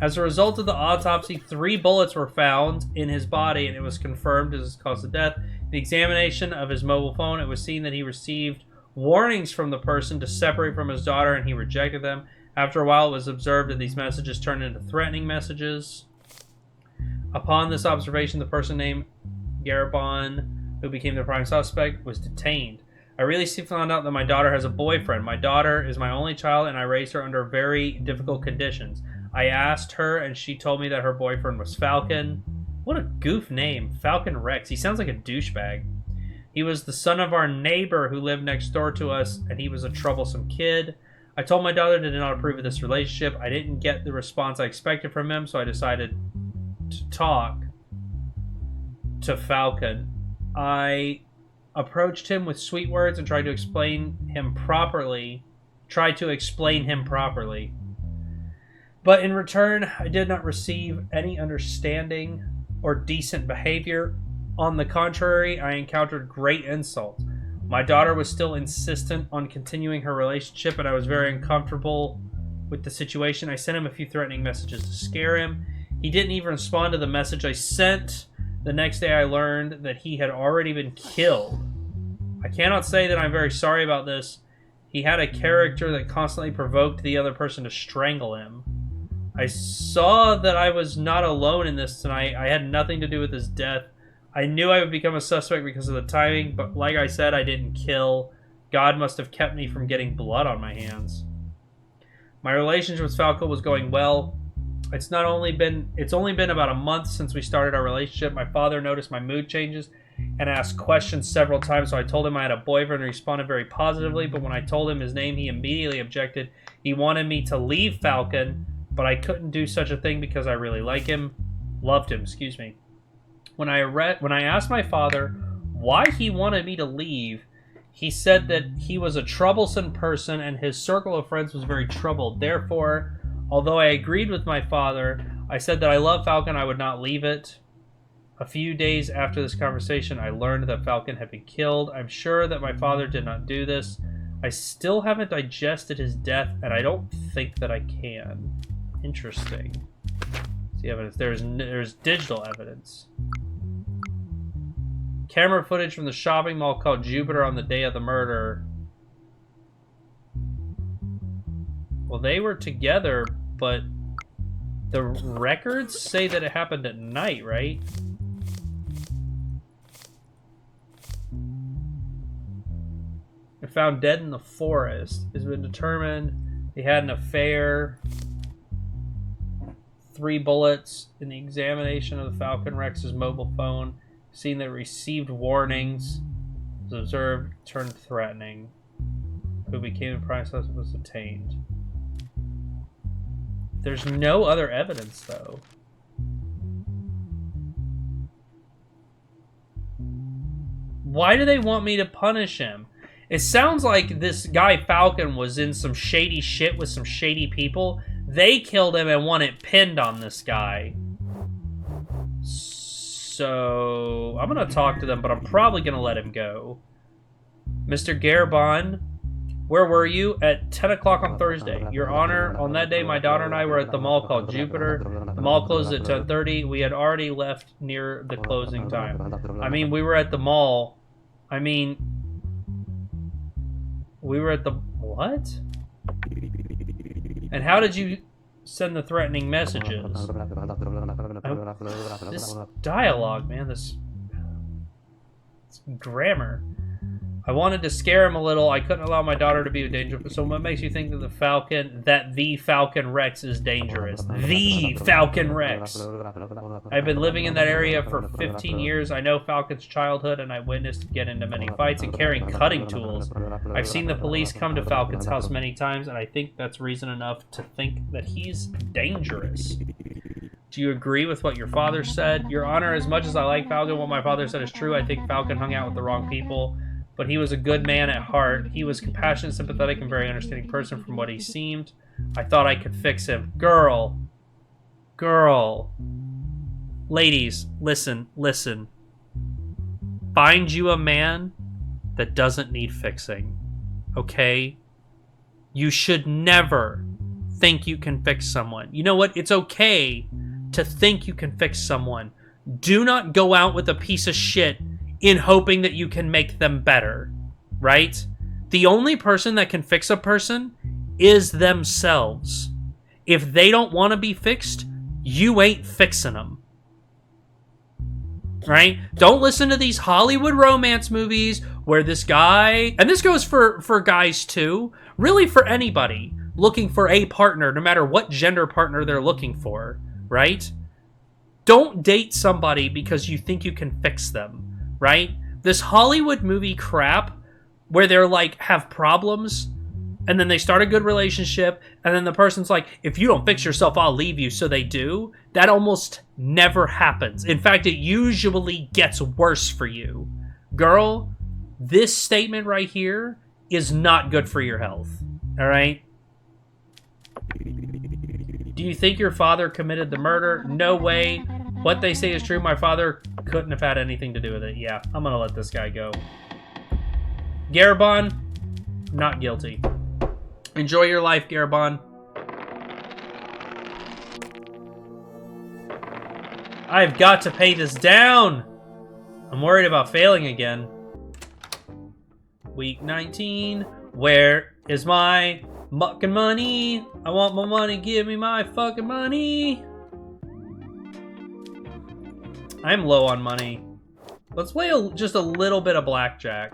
As a result of the autopsy, 3 bullets were found in his body, and it was confirmed as the cause of death. In the examination of his mobile phone, it was seen that he received warnings from the person to separate from his daughter, and he rejected them. After a while, it was observed that these messages turned into threatening messages. Upon this observation, the person named Garbon, who became the prime suspect, was detained. I really found out that my daughter has a boyfriend. My daughter is my only child, and I raised her under very difficult conditions. I asked her, and she told me that her boyfriend was Falcon. What a goof name. Falcon Rex. He sounds like a douchebag. He was the son of our neighbor who lived next door to us, and he was a troublesome kid. I told my daughter to not approve of this relationship. I didn't get the response I expected from him, so I decided to talk to Falcon. I approached him with sweet words and tried to explain him properly. But in return, I did not receive any understanding or decent behavior. On the contrary, I encountered great insults. My daughter was still insistent on continuing her relationship, and I was very uncomfortable with the situation. I sent him a few threatening messages to scare him. He didn't even respond to the message I sent. The next day I learned that he had already been killed. I cannot say that I'm very sorry about this. He had a character that constantly provoked the other person to strangle him. I saw that I was not alone in this tonight. I had nothing to do with his death. I knew I would become a suspect because of the timing, but like I said, I didn't kill. God must have kept me from getting blood on my hands. My relationship with Falco was going well. It's only been about a month since we started our relationship. My father noticed my mood changes and asked questions several times, so I told him I had a boyfriend and responded very positively, but when I told him his name, he immediately objected. He wanted me to leave Falcon, but I couldn't do such a thing because I really loved him, When I asked my father why he wanted me to leave, he said that he was a troublesome person and his circle of friends was very troubled. Therefore, although I agreed with my father, I said that I love Falcon, I would not leave it. A few days after this conversation, I learned that Falcon had been killed. I'm sure that my father did not do this. I still haven't digested his death, and I don't think that I can. Interesting. See evidence. There's digital evidence. Camera footage from the shopping mall called Jupiter on the day of the murder. Well, they were together, but the records say that it happened at night, right? They're found dead in the forest. It's been determined they had an affair. 3 bullets in the examination of the Falcon Rex's mobile phone. Seen that received warnings. Was observed, turned threatening. Who became a prime suspect was detained. There's no other evidence, though. Why do they want me to punish him? It sounds like this guy Falcon was in some shady shit with some shady people. They killed him and want it pinned on this guy. So I'm going to talk to them, but I'm probably going to let him go. Mr. Garbon, where were you? At 10 o'clock on Thursday. Your Honor, on that day, my daughter and I were at the mall called Jupiter. The mall closed at 10:30. We had already left near the closing time. I mean, we were at the mall. I mean, we were at the... What? And how did you send the threatening messages? This dialogue, man, this grammar. I wanted to scare him a little. I couldn't allow my daughter to be a danger. So what makes you think that the Falcon Rex is dangerous? The Falcon Rex. I've been living in that area for 15 years. I know Falcon's childhood, and I witnessed him get into many fights and carrying cutting tools. I've seen the police come to Falcon's house many times, and I think that's reason enough to think that he's dangerous. Do you agree with what your father said? Your Honor, as much as I like Falcon, what my father said is true. I think Falcon hung out with the wrong people. But he was a good man at heart. He was compassionate, sympathetic, and very understanding person from what he seemed. I thought I could fix him. Girl. Ladies, listen. Find you a man that doesn't need fixing. Okay? You should never think you can fix someone. You know what? It's okay to think you can fix someone. Do not go out with a piece of shit in hoping that you can make them better, right? The only person that can fix a person is themselves. If they don't want to be fixed, you ain't fixing them, right? Don't listen to these Hollywood romance movies where this guy, and this goes for guys too, really for anybody looking for a partner, no matter what gender partner they're looking for, right? Don't date somebody because you think you can fix them. Right? This Hollywood movie crap where they're like, have problems, and then they start a good relationship, and then the person's like, if you don't fix yourself, I'll leave you, so they do. That almost never happens. In fact, it usually gets worse for you. Girl, this statement right here is not good for your health. All right? Do you think your father committed the murder? No way. What they say is true. My father couldn't have had anything to do with it. Yeah, I'm gonna let this guy go. Garabon, not guilty. Enjoy your life, Garabon. I've got to pay this down. I'm worried about failing again. Week 19. Where is my fucking money? I want my money. Give me my fucking money. I'm low on money. Let's play just a little bit of blackjack.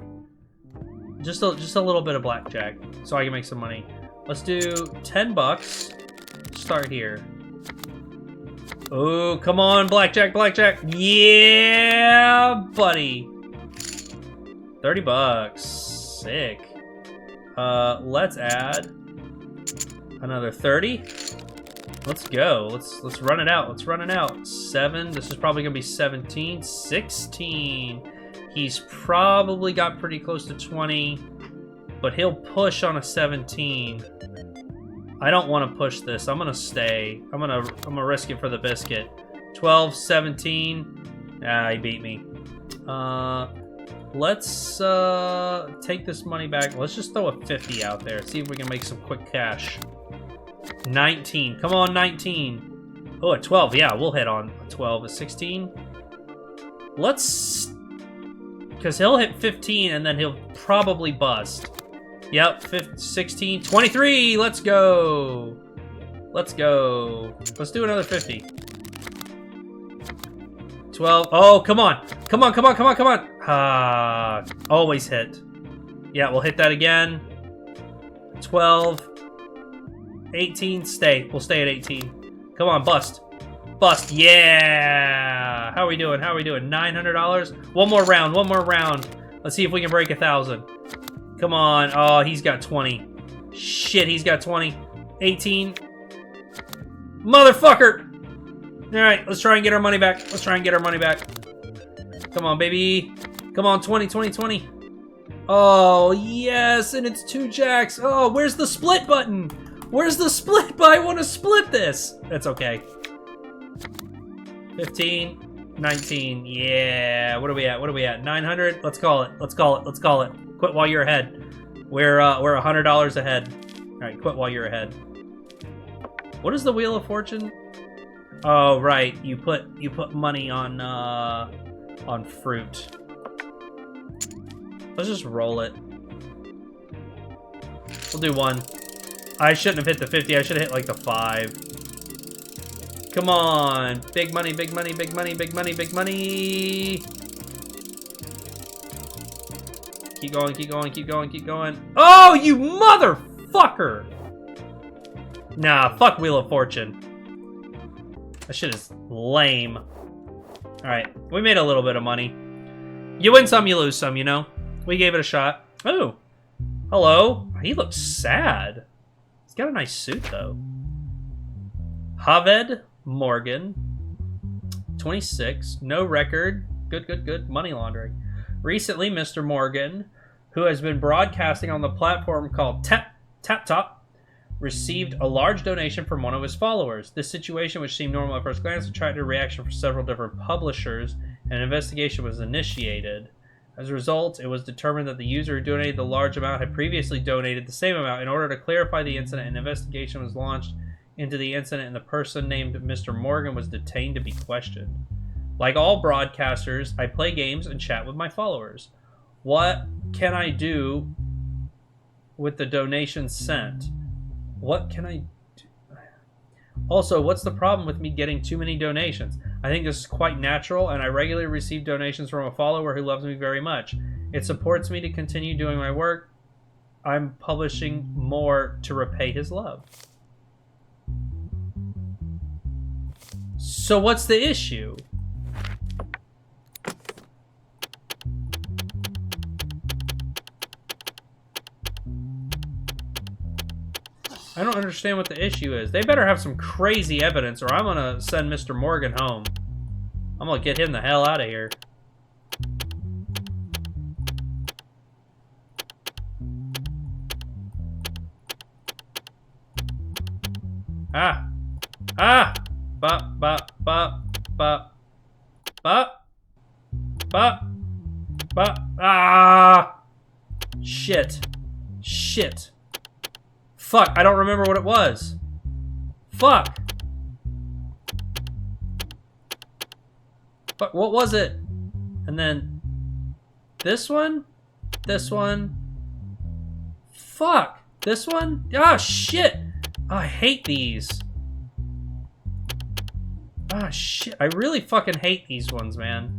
Just a little bit of blackjack, so I can make some money. Let's do 10 bucks. Start here. Oh, come on, blackjack, blackjack. Yeah, buddy. 30 bucks. Sick. Let's add another 30. Let's go. Let's run it out. Let's run it out. 7. This is probably gonna be 17. 16. He's probably got pretty close to 20, but he'll push on a 17. I don't want to push this. I'm gonna stay. I'm gonna risk it for the biscuit. 12, 17. Ah, he beat me. Let's take this money back. Let's just throw a 50 out there. See if we can make some quick cash. 19. Come on, 19. Oh, a 12. Yeah, we'll hit on a 12. A 16. Let's... Because he'll hit 15 and then he'll probably bust. Yep, 15, 16, 23. Let's go. Let's go. Let's do another 50. 12. Oh, come on. Come on, come on, come on, come on. Ah, always hit. Yeah, we'll hit that again. 12. 18. Stay. We'll stay at 18. Come on, bust. Bust. Yeah. How are we doing? How are we doing? $900. One more round. One more round. Let's see if we can break 1,000. Come on. Oh, he's got 20. Shit, he's got 20. 18. Motherfucker. All right, let's try and get our money back. Let's try and get our money back. Come on, baby. Come on, 20, 20, 20. Oh, yes, and it's 2 jacks. Oh, where's the split button? Where's the split button? I want to split this. That's okay. 15, 19. Yeah, what are we at? What are we at? 900? Let's call it. Let's call it. Let's call it. Quit while you're ahead. We're $100 ahead. All right, quit while you're ahead. What is the Wheel of Fortune? Oh, right. You put money on fruit. Let's just roll it. We'll do 1. I shouldn't have hit the 50. I should have hit like the 5. Come on. Big money, big money, big money, big money, big money. Keep going, keep going, keep going, keep going. Oh, you motherfucker! Nah, fuck Wheel of Fortune. That shit is lame. Alright, we made a little bit of money. You win some, you lose some, you know? We gave it a shot. Oh, hello. He looks sad. He's got a nice suit, though. Haved Morgan. 26. No record. Good, good, good. Money laundering. Recently, Mr. Morgan, who has been broadcasting on the platform called TapTop, received a large donation from one of his followers. This situation, which seemed normal at first glance, attracted a reaction from several different publishers, and an investigation was initiated. As a result, it was determined that the user who donated the large amount had previously donated the same amount. In order to clarify the incident, an investigation was launched into the incident, and the person named Mr. Morgan was detained to be questioned. Like all broadcasters, I play games and chat with my followers. What can I do with the donations sent? What can I do? Also, what's the problem with me getting too many donations? I think this is quite natural, and I regularly receive donations from a follower who loves me very much. It supports me to continue doing my work. I'm publishing more to repay his love. So what's the issue? I don't understand what the issue is. They better have some crazy evidence, or I'm gonna send Mr. Morgan home. I'm gonna get him the hell out of here. Ah. Ah. Ba, ba, ba, ba. Ba. Ba. Ba. Ah. Shit. Shit. Fuck, I don't remember what it was. Fuck. Fuck, what was it? And then this one? This one? Fuck. This one? Ah, shit. Oh, I hate these. Ah, shit. I really fucking hate these ones, man.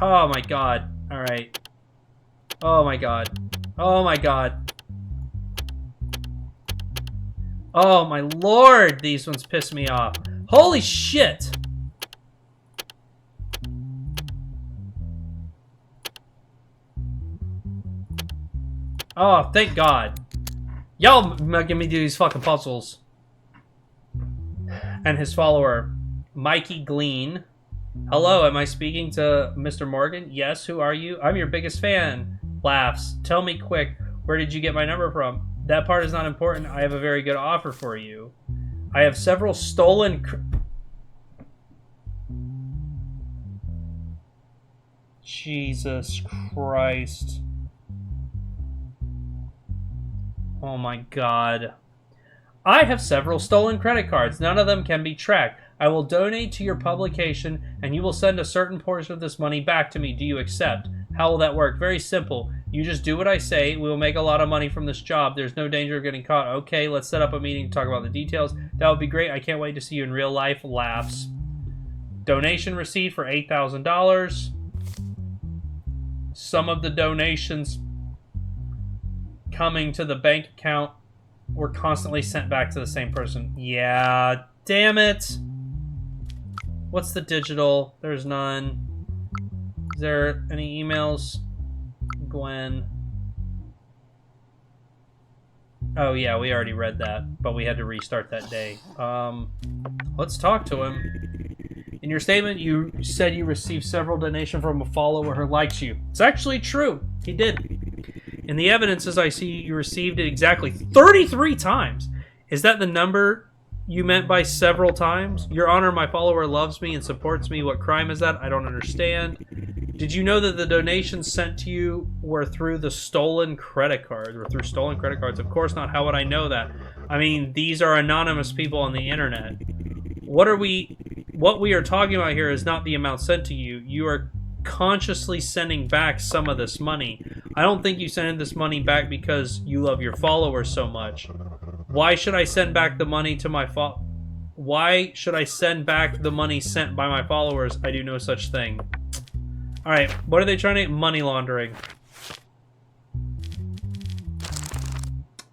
Oh my god. Alright. Oh my god. Oh my god. Oh my lord, these ones piss me off. Holy shit! Oh, thank god. Y'all making me do these fucking puzzles. And his follower, Mikey Glean. Hello, am I speaking to Mr. Morgan? Yes, who are you? I'm your biggest fan. Laughs. Tell me quick, where did you get my number from? That part is not important. I have a very good offer for you. I have several stolen... Jesus Christ. Oh my god. I have several stolen credit cards. None of them can be tracked. I will donate to your publication, and you will send a certain portion of this money back to me. Do you accept? How will that work? Very simple. You just do what I say. We will make a lot of money from this job. There's no danger of getting caught. Okay, let's set up a meeting to talk about the details. That would be great. I can't wait to see you in real life. Laughs. Donation received for $8,000. Some of the donations coming to the bank account were constantly sent back to the same person. Yeah, damn it. What's the digital? There's none. Is there any emails? Gwen. Oh yeah, we already read that, but we had to restart that day. Let's talk to him. In your statement, you said you received several donations from a follower who likes you. It's actually true. He did. In the evidences, I see you received it exactly 33 times. Is that the number you meant by several times? Your Honor, my follower loves me and supports me. What crime is that? I don't understand. Did you know that the donations sent to you were through the stolen credit cards? Or through stolen credit cards? Of course not. How would I know that? I mean, these are anonymous people on the internet. What we are talking about here is not the amount sent to you. You are consciously sending back some of this money. I don't think you sent this money back because you love your followers so much. Why should I send back the money to my Why should I send back the money sent by my followers? I do no such thing. Alright, what are they trying to... Money laundering.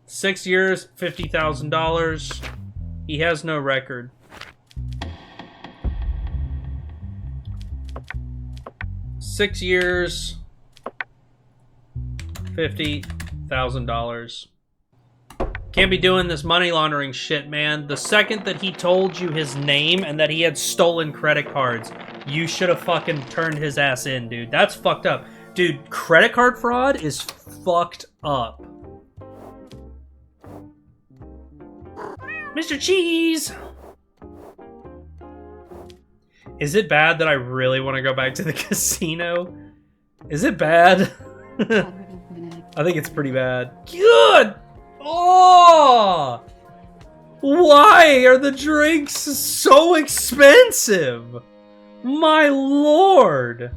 6 years, $50,000. He has no record. 6 years, $50,000. Can't be doing this money laundering shit, man. The second that he told you his name and that he had stolen credit cards, you should have fucking turned his ass in, dude. That's fucked up. Dude, credit card fraud is fucked up. Mr. Cheese! Is it bad that I really want to go back to the casino? Is it bad? I think it's pretty bad. Good! Oh! Why are the drinks so expensive? My lord!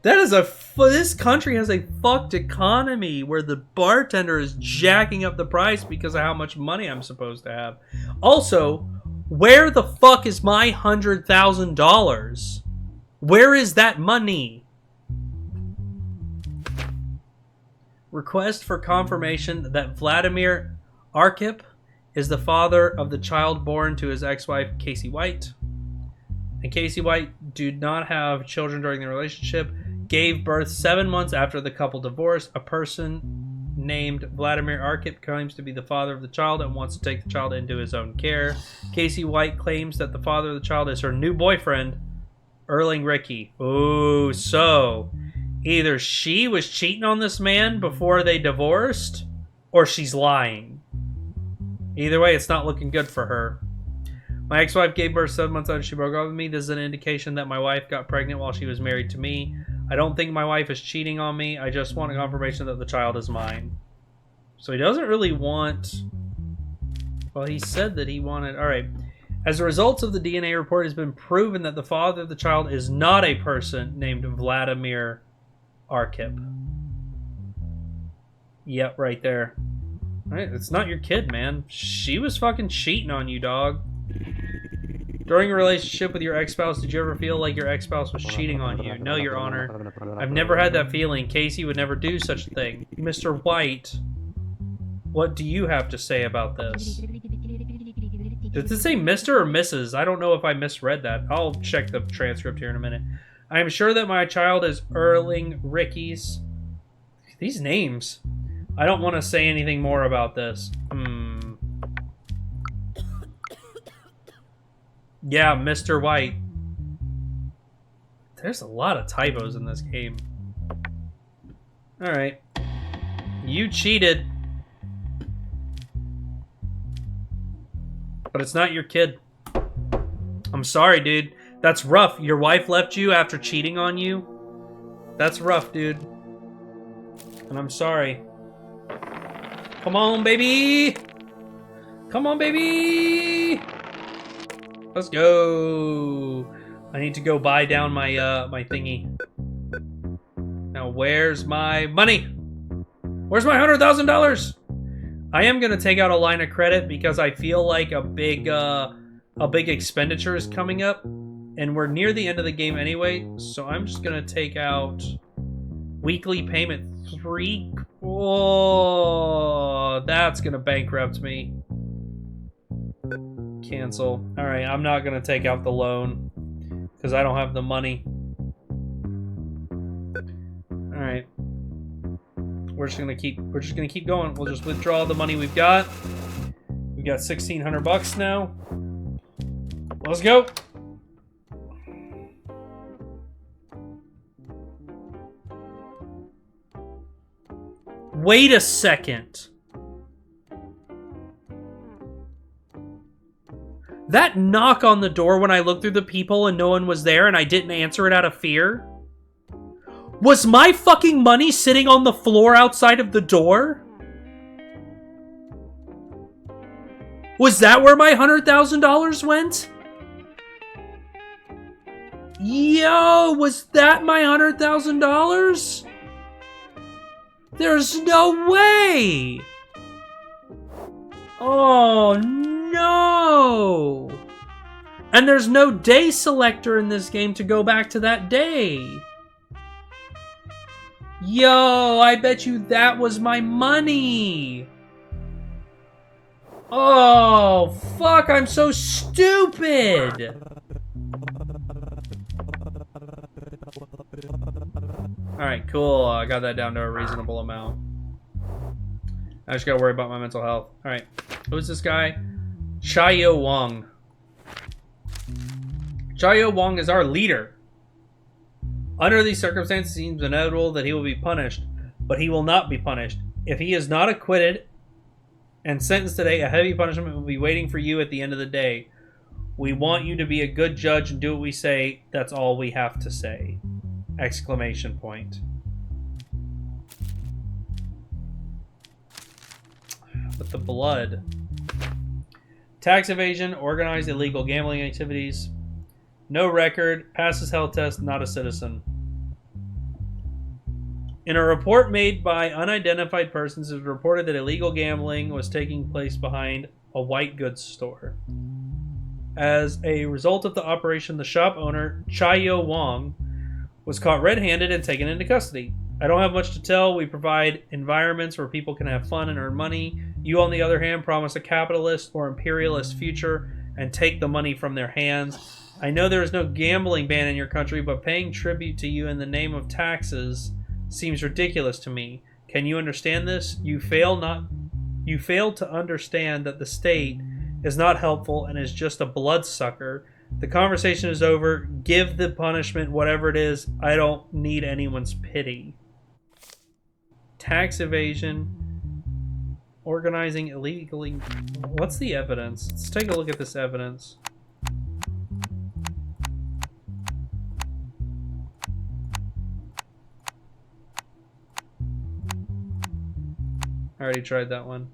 That is this country has a fucked economy where the bartender is jacking up the price because of how much money I'm supposed to have. Also, where the fuck is my $100,000? Where is that money? Request for confirmation that Vladimir Arkhip is the father of the child born to his ex-wife, Casey White. And Casey White did not have children during the relationship, gave birth 7 months after the couple divorced. A person named Vladimir Arkhip claims to be the father of the child and wants to take the child into his own care. Casey White claims that the father of the child is her new boyfriend, Erling Ricky. Ooh, so either she was cheating on this man before they divorced, or she's lying. Either way, it's not looking good for her. My ex-wife gave birth 7 months after she broke up with me. This is an indication that my wife got pregnant while she was married to me. I don't think my wife is cheating on me. I just want a confirmation that the child is mine. So he doesn't really want... Well, he said that he wanted... Alright. As a result of the DNA report, it has been proven that the father of the child is not a person named Vladimir Arkip. Yep, right there. Alright, it's not your kid, man. She was fucking cheating on you, dog. During a relationship with your ex-spouse, did you ever feel like your ex-spouse was cheating on you? No, Your Honor. I've never had that feeling. Casey would never do such a thing. Mr. White, what do you have to say about this? Does it say Mr. or Mrs.? I don't know if I misread that. I'll check the transcript here in a minute. I am sure that my child is Erling Ricky's. These names. I don't want to say anything more about this. Yeah, Mr. White. There's a lot of typos in this game. Alright. You cheated. But it's not your kid. I'm sorry, dude. That's rough. Your wife left you after cheating on you? That's rough, dude. And I'm sorry. Come on, baby! Come on, baby! Let's go! I need to go buy down my my thingy. Now, where's my money? Where's my $100,000? I am gonna take out a line of credit because I feel like a big expenditure is coming up, and we're near the end of the game anyway. So I'm just gonna take out weekly payment 3. Oh, that's gonna bankrupt me. Cancel. All right, I'm not gonna take out the loan because I don't have the money. All right. We're just gonna keep going. We'll just withdraw the money we've got. We got $1,600 now. Let's go. Wait a second. That knock on the door when I looked through the peephole and no one was there and I didn't answer it out of fear? Was my fucking money sitting on the floor outside of the door? Was that where my $100,000 went? Yo, was that my $100,000? There's no way! Oh no! And there's no day selector in this game to go back to that day. Yo, I bet you that was my money. Oh, fuck, I'm so stupid. Alright, cool. I got that down to a reasonable amount. I just gotta worry about my mental health. Alright, who's this guy? Chayo Wong. Chayo Wong is our leader. Under these circumstances, it seems inevitable that he will be punished, but he will not be punished. If he is not acquitted and sentenced today, a heavy punishment will be waiting for you at the end of the day. We want you to be a good judge and do what we say. That's all we have to say. Exclamation point. With the blood. Tax evasion, organized illegal gambling activities. No record, passes health test, not a citizen. In a report made by unidentified persons, it was reported that illegal gambling was taking place behind a white goods store. As a result of the operation, the shop owner, Chayo Wong, was caught red-handed and taken into custody. I don't have much to tell. We provide environments where people can have fun and earn money. You, on the other hand, promise a capitalist or imperialist future and take the money from their hands. I know there is no gambling ban in your country, but paying tribute to you in the name of taxes seems ridiculous to me. Can you understand this? You fail to understand that the state is not helpful and is just a bloodsucker. The conversation is over. Give the punishment, whatever it is. I don't need anyone's pity. Tax evasion. Organizing illegally. What's the evidence? Let's take a look at this evidence. I already tried that one.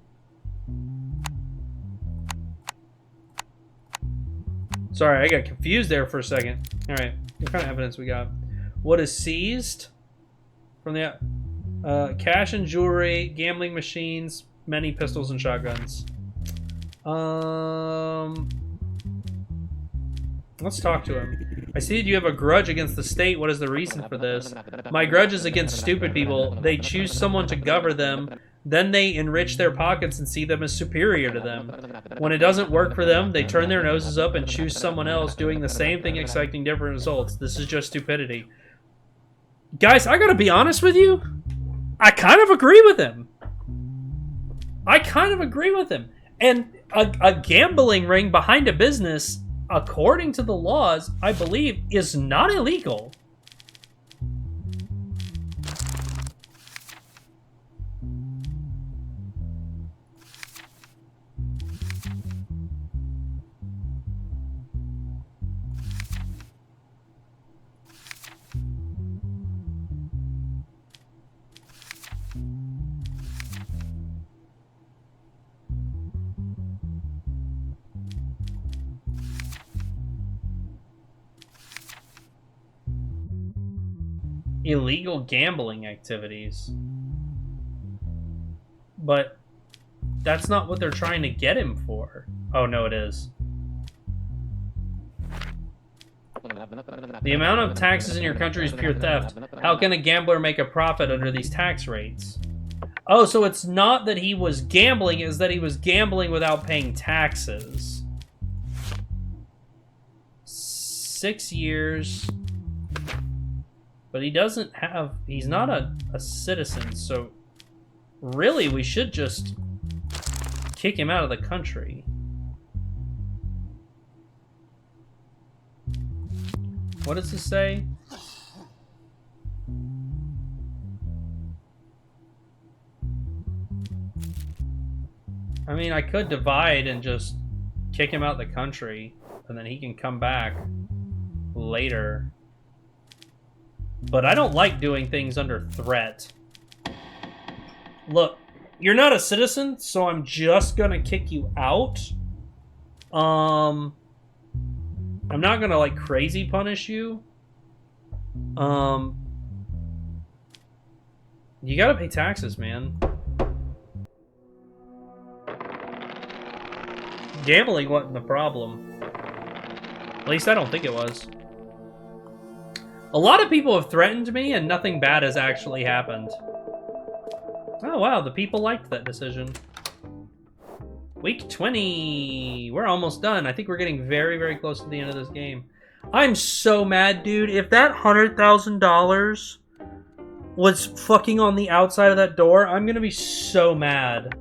Sorry, I got confused there for a second. Alright, what kind of evidence we got? What is seized? From the... cash and jewelry, gambling machines, many pistols and shotguns. Let's talk to him. I see that you have a grudge against the state. What is the reason for this? My grudge is against stupid people. They choose someone to govern them. Then they enrich their pockets and see them as superior to them. When it doesn't work for them, they turn their noses up and choose someone else doing the same thing expecting different results. This is just stupidity. Guys, I gotta be honest with you. I kind of agree with him. And a gambling ring behind a business, according to the laws, I believe, is not illegal. Illegal gambling activities. But that's not what they're trying to get him for. Oh, no, it is. The amount of taxes in your country is pure theft. How can a gambler make a profit under these tax rates? Oh, so it's not that he was gambling, it's that he was gambling without paying taxes. 6 years. But he doesn't have... He's not a citizen, so... Really, we should just kick him out of the country. What does this say? I mean, I could divide and just kick him out of the country, and then he can come back later. But I don't like doing things under threat. Look, you're not a citizen, so I'm just gonna kick you out. I'm not gonna, like, crazy punish you. You gotta pay taxes, man. Gambling wasn't the problem. At least I don't think it was. A lot of people have threatened me, and nothing bad has actually happened. Oh, wow, the people liked that decision. Week 20! We're almost done. I think we're getting very, very close to the end of this game. I'm so mad, dude. If that $100,000 was fucking on the outside of that door, I'm gonna be so mad.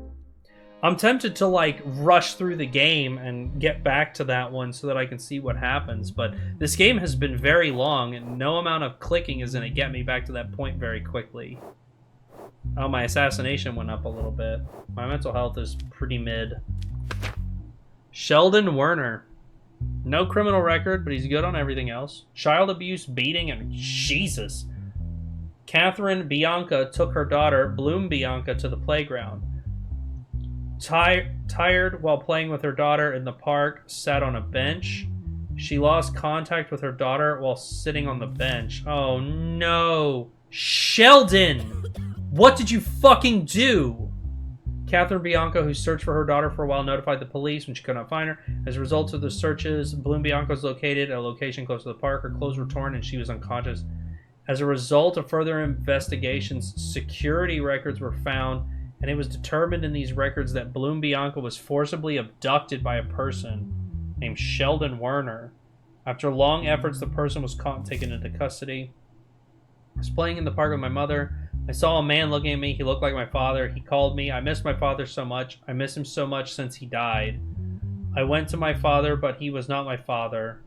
I'm tempted to, like, rush through the game and get back to that one so that I can see what happens, but this game has been very long, and no amount of clicking is going to get me back to that point very quickly. Oh, my assassination went up a little bit. My mental health is pretty mid. Sheldon Werner. No criminal record, but he's good on everything else. Child abuse, beating, and Jesus. Catherine Bianca took her daughter, Bloom Bianca, to the playground. Tired while playing with her daughter in the park, sat on a bench. She lost contact with her daughter while sitting on the bench. Oh no. Sheldon! What did you fucking do? Catherine Bianca, who searched for her daughter for a while, notified the police when she could not find her. As a result of the searches, Bloom Bianca was located at a location close to the park. Her clothes were torn and she was unconscious. As a result of further investigations, security records were found, and it was determined in these records that Bloom Bianca was forcibly abducted by a person named Sheldon Werner. After long efforts, the person was caught and taken into custody. I was playing in the park with my mother. I saw a man looking at me. He looked like my father. He called me. I missed my father so much. I miss him so much since he died. I went to my father, but he was not my father.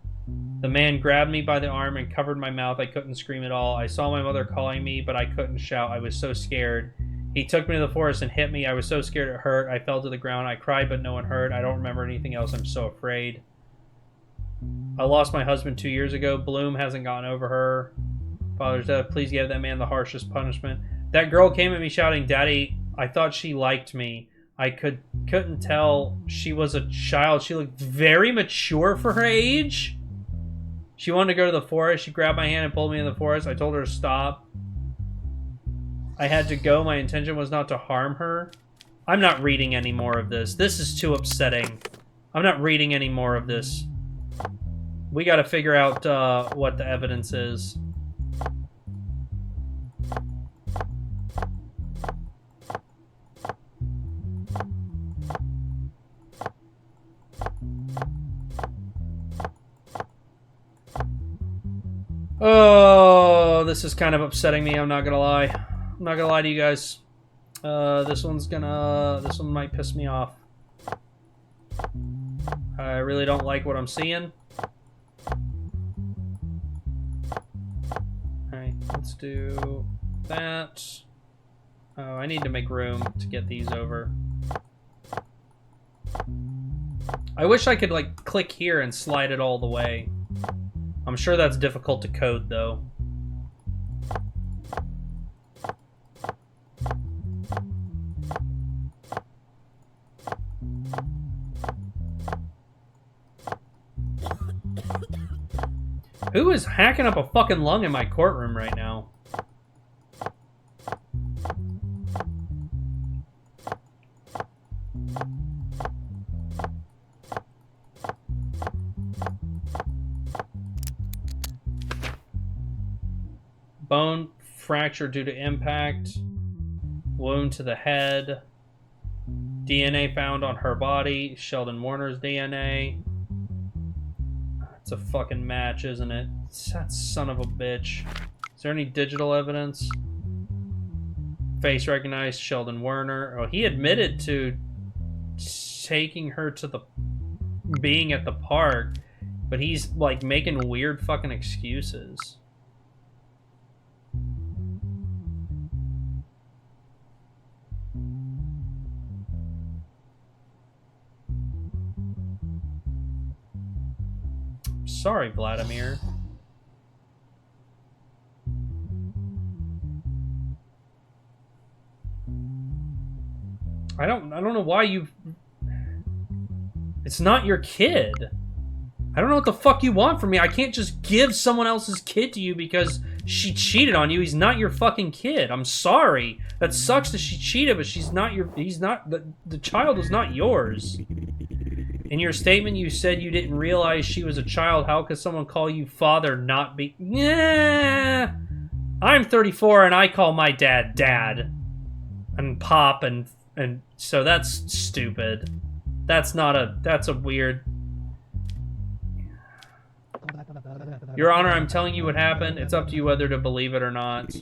The man grabbed me by the arm and covered my mouth. I couldn't scream at all. I saw my mother calling me, but I couldn't shout. I was so scared. He took me to the forest and hit me. I was so scared it hurt. I fell to the ground. I cried, but no one heard. I don't remember anything else. I'm so afraid. I lost my husband 2 years ago. Bloom hasn't gotten over her father's death. Please give that man the harshest punishment. That girl came at me shouting, Daddy, I thought she liked me. I couldn't tell she was a child. She looked very mature for her age. She wanted to go to the forest. She grabbed my hand and pulled me in the forest. I told her to stop. I had to go. My intention was not to harm her. I'm not reading any more of this. This is too upsetting. I'm not reading any more of this. We got to figure out what the evidence is. Oh, this is kind of upsetting me. I'm not gonna lie. I'm not gonna lie to you guys. This one might piss me off. I really don't like what I'm seeing. Alright, let's do that. Oh, I need to make room to get these over. I wish I could, like, click here and slide it all the way. I'm sure that's difficult to code, though. Who is hacking up a fucking lung in my courtroom right now? Bone fracture due to impact. Wound to the head. DNA found on her body. Sheldon Warner's DNA. It's a fucking match, isn't it? That son of a bitch. Is there any digital evidence? Face recognized Sheldon Warner. Oh, he admitted to taking her to the... being at the park. But he's, like, making weird fucking excuses. Sorry, Vladimir. I don't know why you... It's not your kid. I don't know what the fuck you want from me. I can't just give someone else's kid to you because she cheated on you. He's not your fucking kid. I'm sorry. That sucks that she cheated, but she's not your... He's not... The child is not yours. In your statement, you said you didn't realize she was a child. How could someone call you father not be... Yeah, I'm 34 and I call my dad Dad. And Pop and so that's stupid. That's not a... That's a weird... Your Honor, I'm telling you what happened. It's up to you whether to believe it or not.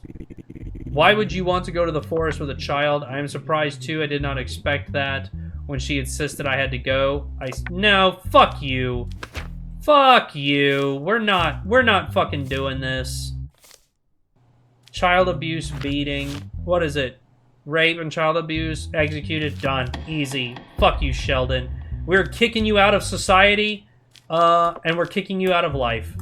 Why would you want to go to the forest with a child? I am surprised too. I did not expect that. When she insisted I had to go, no, fuck you. Fuck you. We're not fucking doing this. Child abuse, beating. What is it? Rape and child abuse, executed, done. Easy. Fuck you, Sheldon. We're kicking you out of society, and we're kicking you out of life.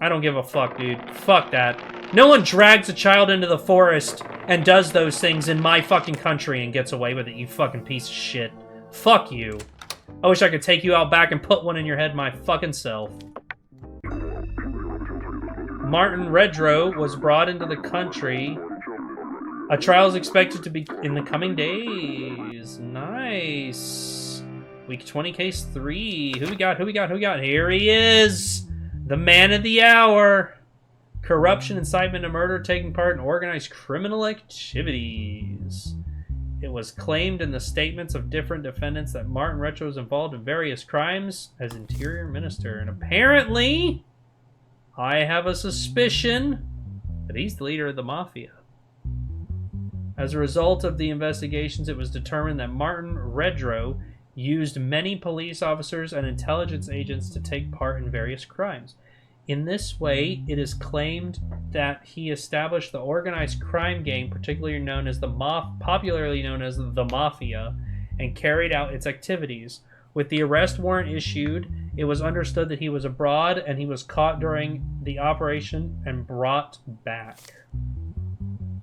I don't give a fuck, dude. Fuck that. No one drags a child into the forest and does those things in my fucking country and gets away with it, you fucking piece of shit. Fuck you. I wish I could take you out back and put one in your head my fucking self. Martin Redrow was brought into the country. A trial is expected to be in the coming days. Nice. Week 20, case 3. Who we got? Here he is. The man of the hour. Corruption, incitement to murder, taking part in organized criminal activities. It was claimed in the statements of different defendants that Martin Redrow was involved in various crimes as interior minister. And apparently, I have a suspicion that he's the leader of the mafia. As a result of the investigations, it was determined that Martin Redrow used many police officers and intelligence agents to take part in various crimes. In this way, it is claimed that he established the organized crime gang, popularly known as the Mafia, and carried out its activities. With the arrest warrant issued, it was understood that he was abroad and he was caught during the operation and brought back.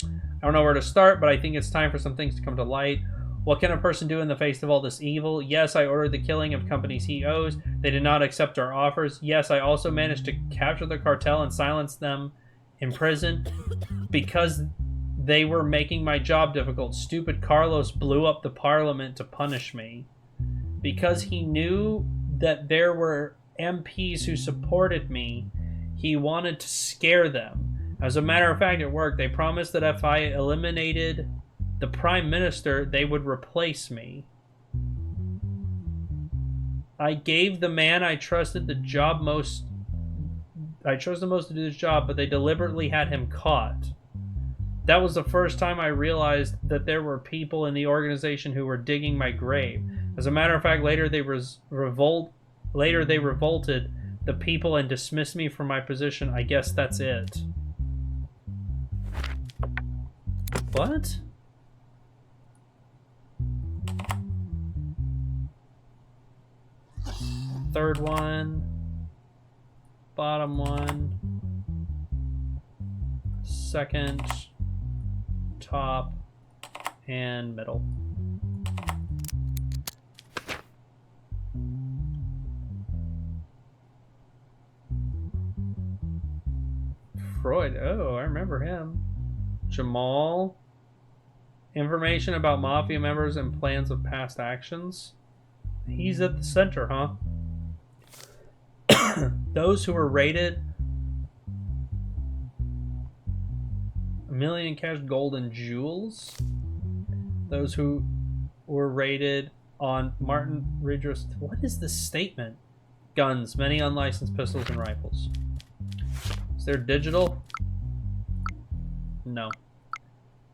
I don't know where to start, but I think it's time for some things to come to light. What can a person do in the face of all this evil? Yes, I ordered the killing of company CEOs. They did not accept our offers. Yes, I also managed to capture the cartel and silence them in prison because they were making my job difficult. Stupid Carlos blew up the parliament to punish me. Because he knew that there were MPs who supported me, he wanted to scare them. As a matter of fact, it worked. They promised that if I eliminated the Prime Minister, they would replace me. I gave the man I trusted the job most. I chose the most to do this job, but they deliberately had him caught. That was the first time I realized that there were people in the organization who were digging my grave. As a matter of fact, later they revolted the people and dismissed me from my position. I guess that's it. What? Third one. Bottom one. Second. Top. And middle. Freud. Oh, I remember him. Jamal. Information about mafia members and plans of past actions. He's at the center, huh? Those who were rated $1 million in cash, gold, and jewels. Those who were rated on Martin Ridgers. What is this statement? Guns, many unlicensed pistols and rifles. Is there digital? No.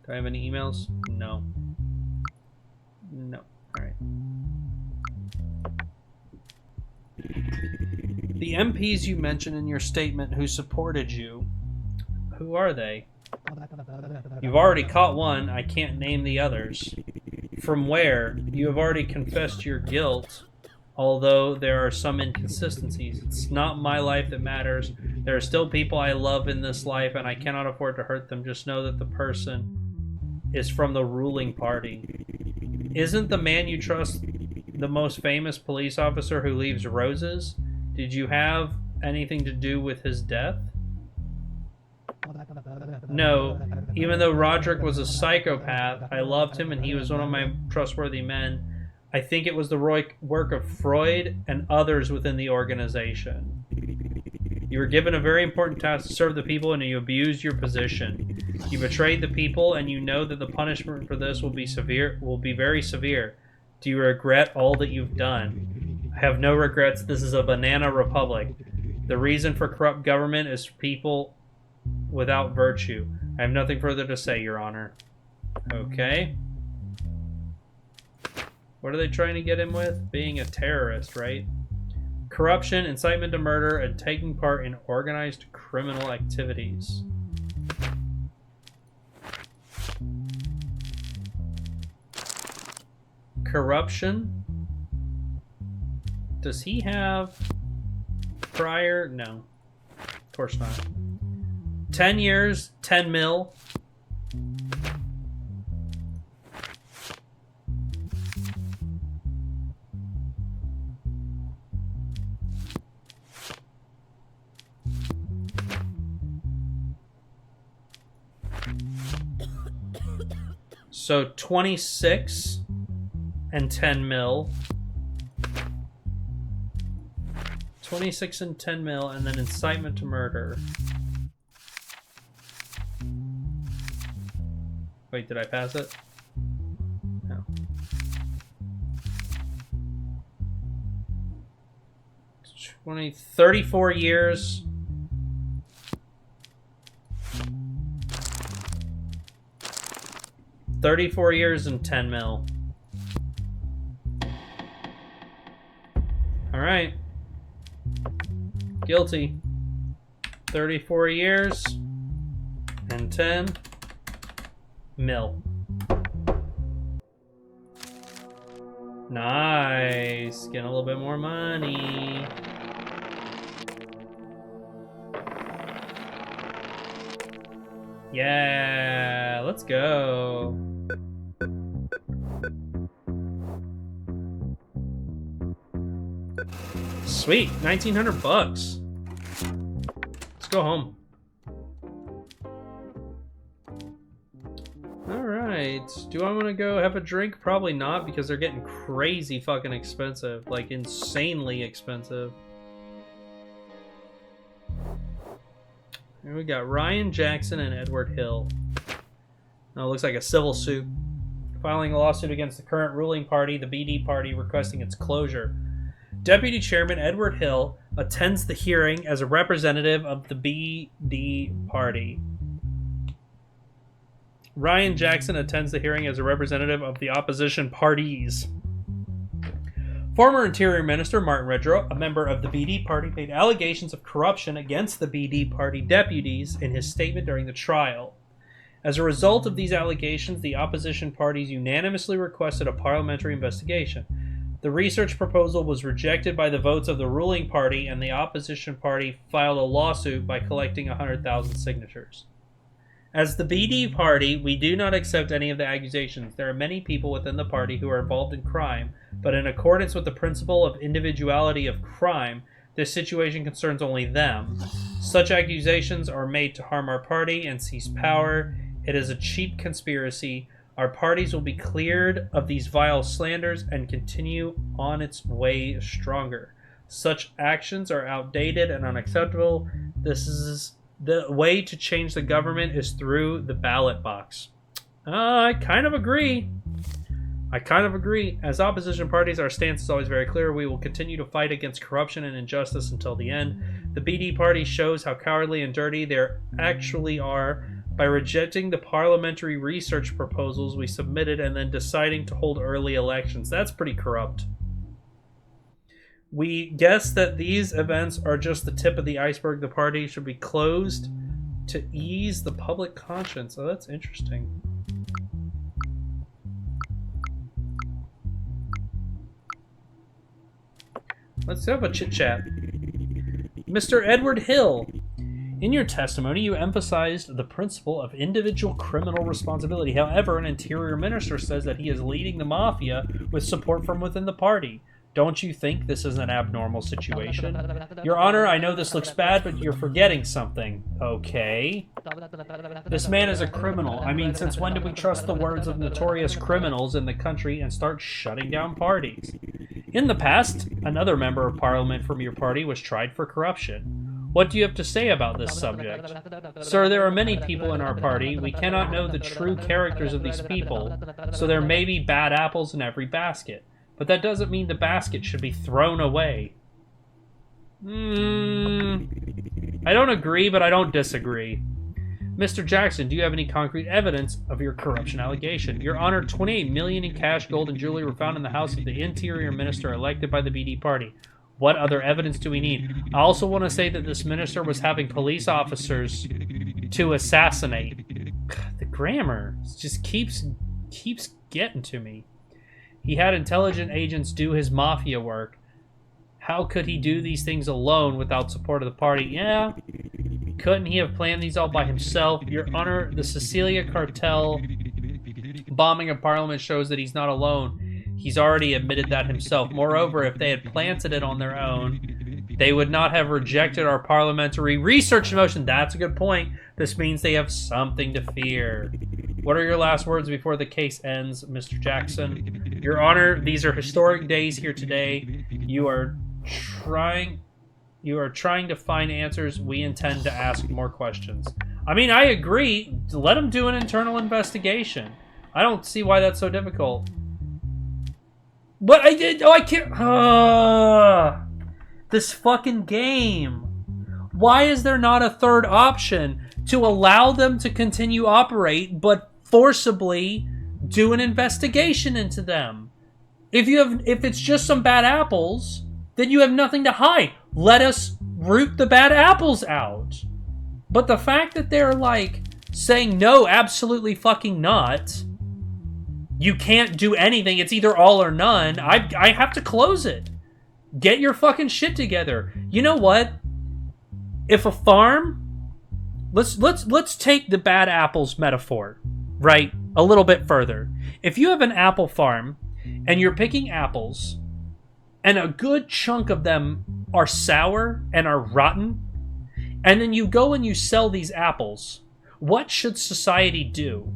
Do I have any emails? No. No. Alright. The MPs you mentioned in your statement who supported you, who are they? You've already caught one. I can't name the others. From where? You have already confessed your guilt, although there are some inconsistencies. It's not my life that matters. There are still people I love in this life, and I cannot afford to hurt them. Just know that the person is from the ruling party. Isn't the man you trust the most famous police officer who leaves roses? Did you have anything to do with his death? No. Even though Roderick was a psychopath, I loved him and he was one of my trustworthy men. I think it was the work of Freud and others within the organization. You were given a very important task to serve the people and you abused your position. You betrayed the people and you know that the punishment for this will be very severe. Do you regret all that you've done? I have no regrets. This is a banana republic. The reason for corrupt government is people without virtue. I have nothing further to say, Your Honor. Okay. What are they trying to get him with? Being a terrorist, right? Corruption, incitement to murder, and taking part in organized criminal activities. Corruption? Does he have prior? No. Of course not. 10 years, 10 mil. So 26 and 10 mil. 26 and 10 mil, and then incitement to murder. Wait, did I pass it? No. $20, 34 years. $34 years and 10 mil. All right. Guilty. 34 years and 10 mil. Nice. Getting a little bit more money. Yeah, let's go. Sweet, 1,900 bucks. Let's go home. Alright, do I want to go have a drink? Probably not, because they're getting crazy fucking expensive. Like, insanely expensive. Here we got Ryan Jackson and Edward Hill. Now it looks like a civil suit. Filing a lawsuit against the current ruling party, the BD party, requesting its closure. Deputy Chairman Edward Hill attends the hearing as a representative of the BD party. Ryan Jackson attends the hearing as a representative of the opposition parties. Former Interior Minister Martin Redrow, a member of the BD party, made allegations of corruption against the BD party deputies in his statement during the trial. As a result of these allegations, the opposition parties unanimously requested a parliamentary investigation. The research proposal was rejected by the votes of the ruling party, and the opposition party filed a lawsuit by collecting 100,000 signatures. As the BD party, we do not accept any of the accusations. There are many people within the party who are involved in crime, but in accordance with the principle of individuality of crime, this situation concerns only them. Such accusations are made to harm our party and seize power. It is a cheap conspiracy. Our parties will be cleared of these vile slanders and continue on its way stronger. Such actions are outdated and unacceptable. The way to change the government is through the ballot box. I kind of agree. As opposition parties, our stance is always very clear. We will continue to fight against corruption and injustice until the end. The BD party shows how cowardly and dirty they actually are by rejecting the parliamentary research proposals we submitted and then deciding to hold early elections. That's pretty corrupt. We guess that these events are just the tip of the iceberg. The party should be closed to ease the public conscience. Oh, that's interesting. Let's have a chit-chat. Mr. Edward Hill, in your testimony, you emphasized the principle of individual criminal responsibility. However, an interior minister says that he is leading the mafia with support from within the party. Don't you think this is an abnormal situation? Your Honor, I know this looks bad, but you're forgetting something. Okay. This man is a criminal. I mean, since when did we trust the words of notorious criminals in the country and start shutting down parties? In the past, another member of parliament from your party was tried for corruption. What do you have to say about this subject? Sir, there are many people in our party. We cannot know the true characters of these people, so there may be bad apples in every basket. But that doesn't mean the basket should be thrown away. I don't agree, but I don't disagree. Mr. Jackson, do you have any concrete evidence of your corruption allegation? Your Honor, $28 million in cash, gold, and jewelry were found in the house of the Interior Minister elected by the BD party. What other evidence do we need? I also want to say that this minister was having police officers to assassinate. The grammar just keeps getting to me. He had intelligent agents do his mafia work. How could he do these things alone without support of the party? Yeah. Couldn't he have planned these all by himself? Your Honor, the Sicilia cartel bombing of Parliament shows that he's not alone. He's already admitted that himself. Moreover, if they had planted it on their own, they would not have rejected our parliamentary research motion. That's a good point. This means they have something to fear. What are your last words before the case ends, Mr. Jackson? Your Honor, these are historic days here today. You are trying to find answers. We intend to ask more questions. I mean, I agree. Let them do an internal investigation. I don't see why that's so difficult. But I did. Oh, I can't. This fucking game. Why is there not a third option to allow them to continue operate, but forcibly do an investigation into them? If it's just some bad apples, then you have nothing to hide. Let us root the bad apples out. But the fact that they're like saying no, absolutely fucking not. You can't do anything. It's either all or none. I have to close it. Get your fucking shit together. You know what? If a farm, let's take the bad apples metaphor, right? A little bit further. If you have an apple farm and you're picking apples and a good chunk of them are sour and are rotten, and then you go and you sell these apples, what should society do?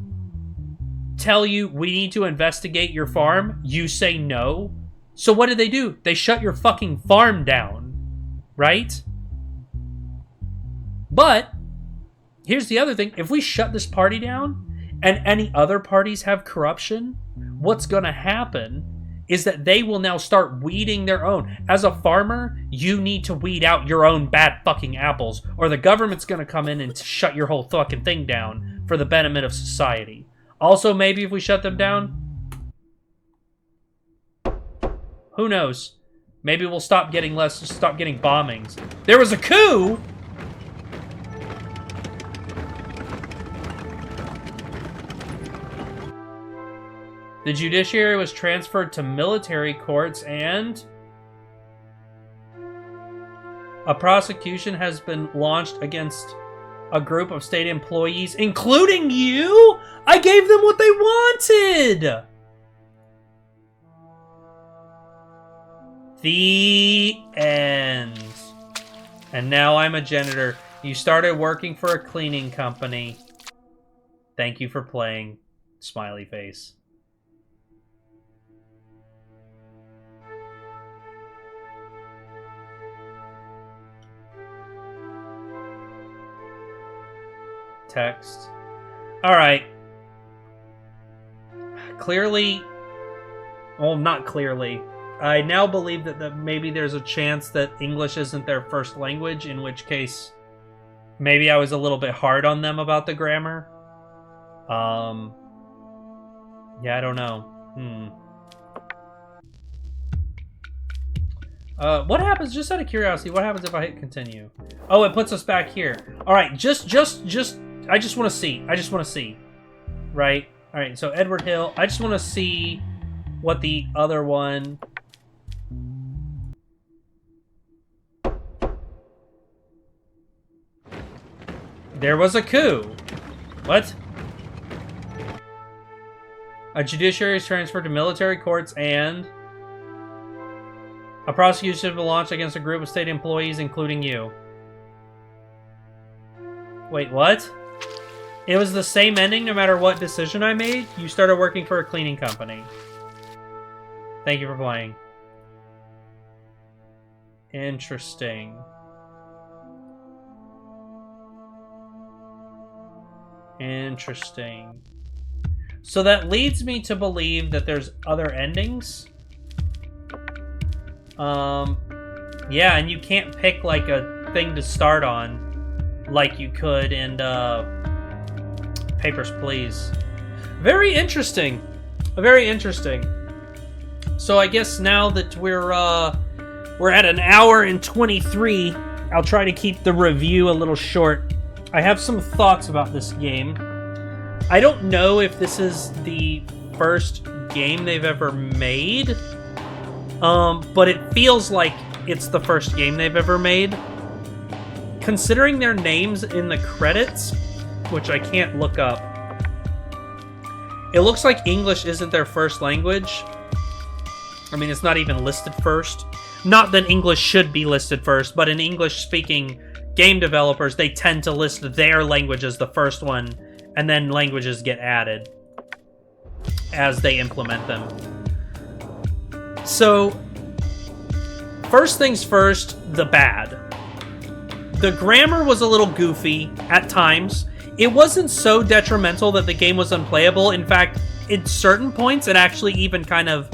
Tell you we need to investigate your farm? You say no? So what do? They shut your fucking farm down, right? But here's the other thing. If we shut this party down and any other parties have corruption, what's going to happen is that they will now start weeding their own. As a farmer, you need to weed out your own bad fucking apples, or the government's going to come in and shut your whole fucking thing down for the betterment of society. Also, maybe if we shut them down, who knows? Maybe we'll stop getting bombings. There was a coup! The judiciary was transferred to military courts and a prosecution has been launched against a group of state employees, including you? I gave them what they wanted! The end. And now I'm a janitor. You started working for a cleaning company. Thank you for playing. Smiley face. Text. Alright. Clearly... Well, not clearly. I now believe that maybe there's a chance that English isn't their first language, in which case maybe I was a little bit hard on them about the grammar. Yeah, I don't know. What happens, just out of curiosity, what happens if I hit continue? Oh, it puts us back here. Alright, I just want to see. Right? Alright, so Edward Hill. I just want to see what the other one... There was a coup. What? A judiciary is transferred to military courts and... a prosecution has been launched against a group of state employees, including you. Wait, what? It was the same ending no matter what decision I made? You started working for a cleaning company. Thank you for playing. Interesting. Interesting. So that leads me to believe that there's other endings? Yeah, and you can't pick, like, a thing to start on like you could in, Papers, Please. Very interesting. Very interesting. So I guess now that we're at an hour and 23, I'll try to keep the review a little short. I have some thoughts about this game. I don't know if this is the first game they've ever made, but it feels like it's the first game they've ever made. Considering their names in the credits, which I can't look up, it looks like English isn't their first language. I mean, it's not even listed first. Not that English should be listed first, but in English-speaking game developers, they tend to list their language as the first one, and then languages get added as they implement them. So, first things first, the bad. The grammar was a little goofy at times. It wasn't so detrimental that the game was unplayable. In fact, at certain points, it actually even kind of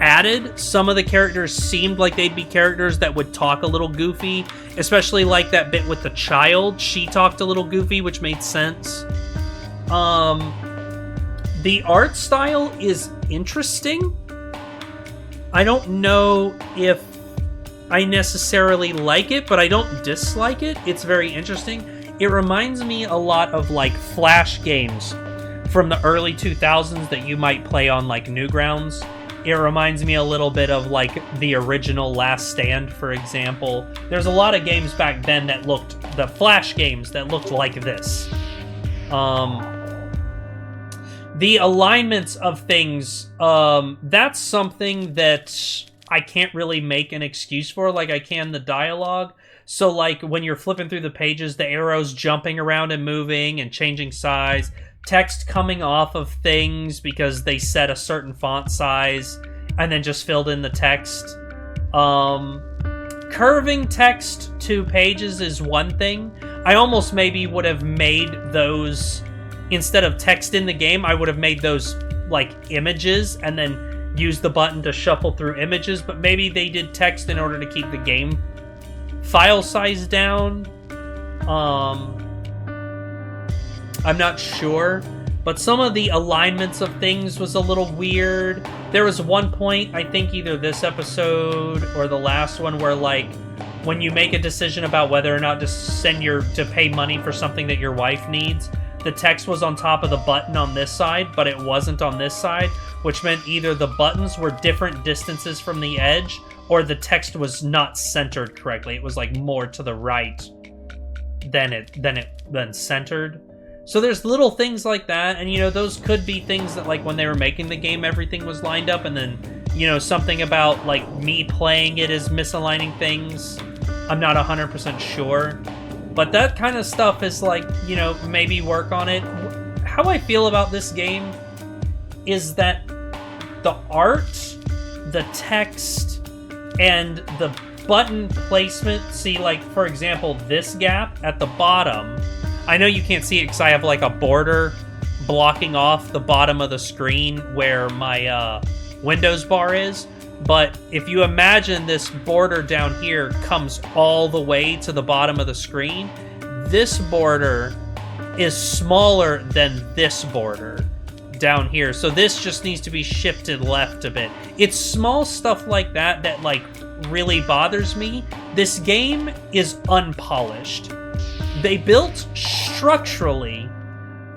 added. Some of the characters seemed like they'd be characters that would talk a little goofy, especially like that bit with the child. She talked a little goofy, which made sense. The art style is interesting. I don't know if I necessarily like it, but I don't dislike it. It's very interesting. It reminds me a lot of like Flash games from the early 2000s that you might play on like Newgrounds. It reminds me a little bit of like the original Last Stand, for example. There's a lot of games back then that looked, the Flash games that looked like this. The alignments of things, that's something that I can't really make an excuse for like I can the dialogue. So like when you're flipping through the pages, the arrows jumping around and moving and changing size, text coming off of things because they set a certain font size and then just filled in the text. Curving text to pages is one thing. I almost maybe would have made those, instead of text in the game, I would have made those like images and then use the button to shuffle through images, but maybe they did text in order to keep the game file size down. I'm not sure, but some of the alignments of things was a little weird. There was one point, I think either this episode or the last one, where like when you make a decision about whether or not to pay money for something that your wife needs, the text was on top of the button on this side, but it wasn't on this side, which meant either the buttons were different distances from the edge or the text was not centered correctly. It was like more to the right than centered. So there's little things like that, and you know, those could be things that like when they were making the game everything was lined up, and then you know, something about like me playing it is misaligning things. I'm not 100% sure, but that kind of stuff is like, you know, maybe work on it. How I feel about this game is that the art, the text, and the button placement, see like for example this gap at the bottom, I know you can't see it because I have like a border blocking off the bottom of the screen where my Windows bar is, but if you imagine this border down here comes all the way to the bottom of the screen, this border is smaller than this border down here, so this just needs to be shifted left a bit. It's small stuff like that that like really bothers me. This game is unpolished. They built structurally,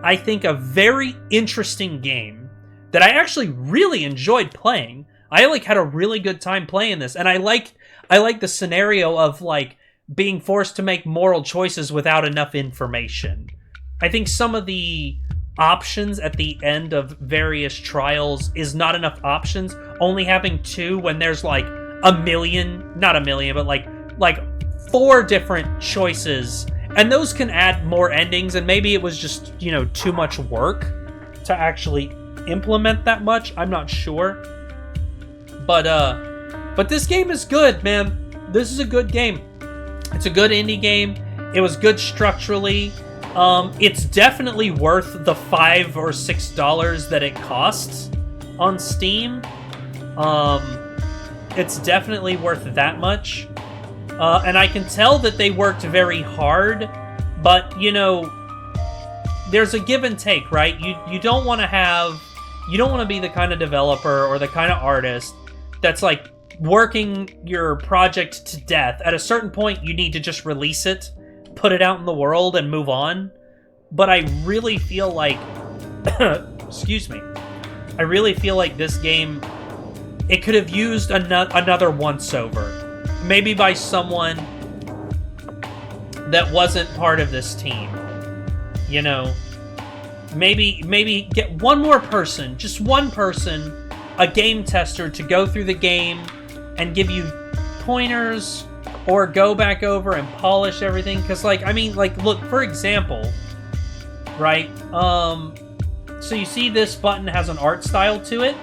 I think, a very interesting game that I actually really enjoyed playing. I like had a really good time playing this, and I like the scenario of like being forced to make moral choices without enough information. I think some of the options at the end of various trials is not enough options. Only having two when there's like not a million, but like 4 different choices. And those can add more endings, and maybe it was just, you know, too much work to actually implement that much. I'm not sure. But this game is good, man. This is a good game. It's a good indie game. It was good structurally. It's definitely worth the $5 or $6 that it costs on Steam. It's definitely worth that much. And I can tell that they worked very hard, but, you know, there's a give and take, right? You don't want to be the kind of developer or the kind of artist that's, like, working your project to death. At a certain point, you need to just release it, put it out in the world, and move on. But I really feel like... excuse me. I really feel like this game, it could have used another once-over. Maybe by someone that wasn't part of this team. You know, maybe get one more person, just one person, a game tester, to go through the game and give you pointers, or go back over and polish everything. Because, like, I mean, like, look, for example, right? So you see this button has an art style to it,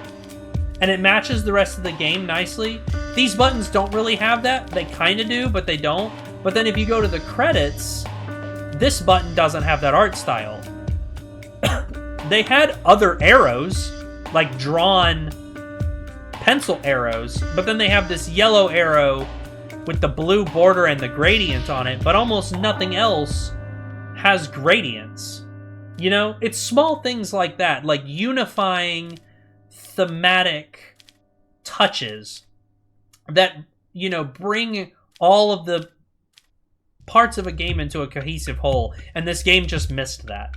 and it matches the rest of the game nicely. These buttons don't really have that. They kind of do, but they don't. But then if you go to the credits, this button doesn't have that art style. They had other arrows, like drawn pencil arrows, but then they have this yellow arrow with the blue border and the gradient on it, but almost nothing else has gradients. You know, it's small things like that, like unifying thematic touches that, you know, bring all of the parts of a game into a cohesive whole, and this game just missed that.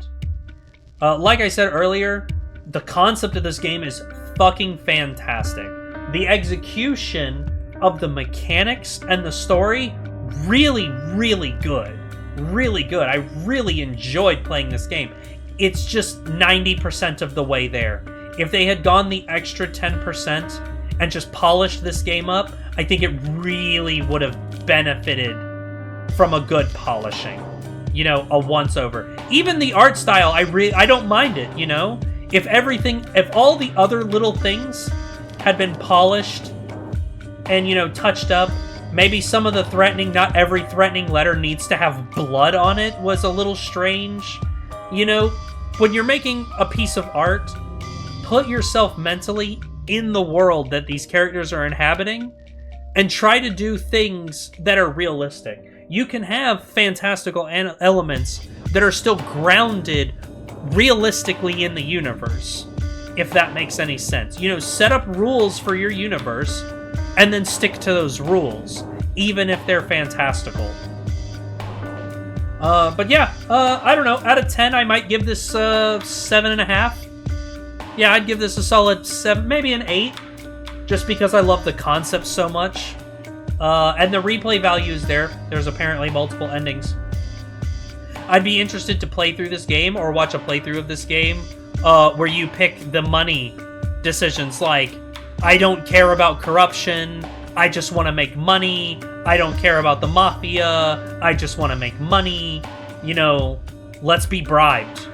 Like I said earlier, the concept of this game is fucking fantastic. The execution of the mechanics and the story, really, really good. Really good. I really enjoyed playing this game. It's just 90% of the way there. If they had gone the extra 10% and just polished this game up, I think it really would have benefited from a good polishing. You know, a once-over. Even the art style, I don't mind it, you know? If all the other little things had been polished and, you know, touched up, maybe some of the not every threatening letter needs to have blood on it was a little strange. You know, when you're making a piece of art, put yourself mentally in the world that these characters are inhabiting and try to do things that are realistic. You can have fantastical elements that are still grounded realistically in the universe, if that makes any sense. You know, set up rules for your universe and then stick to those rules, even if they're fantastical. But yeah, I don't know. Out of 10, I might give this 7.5. Yeah, I'd give this a solid 7, maybe an 8, just because I love the concept so much. And the replay value is there. There's apparently multiple endings. I'd be interested to play through this game or watch a playthrough of this game where you pick the money decisions, like, I don't care about corruption, I just want to make money, I don't care about the mafia, I just want to make money, you know, let's be bribed.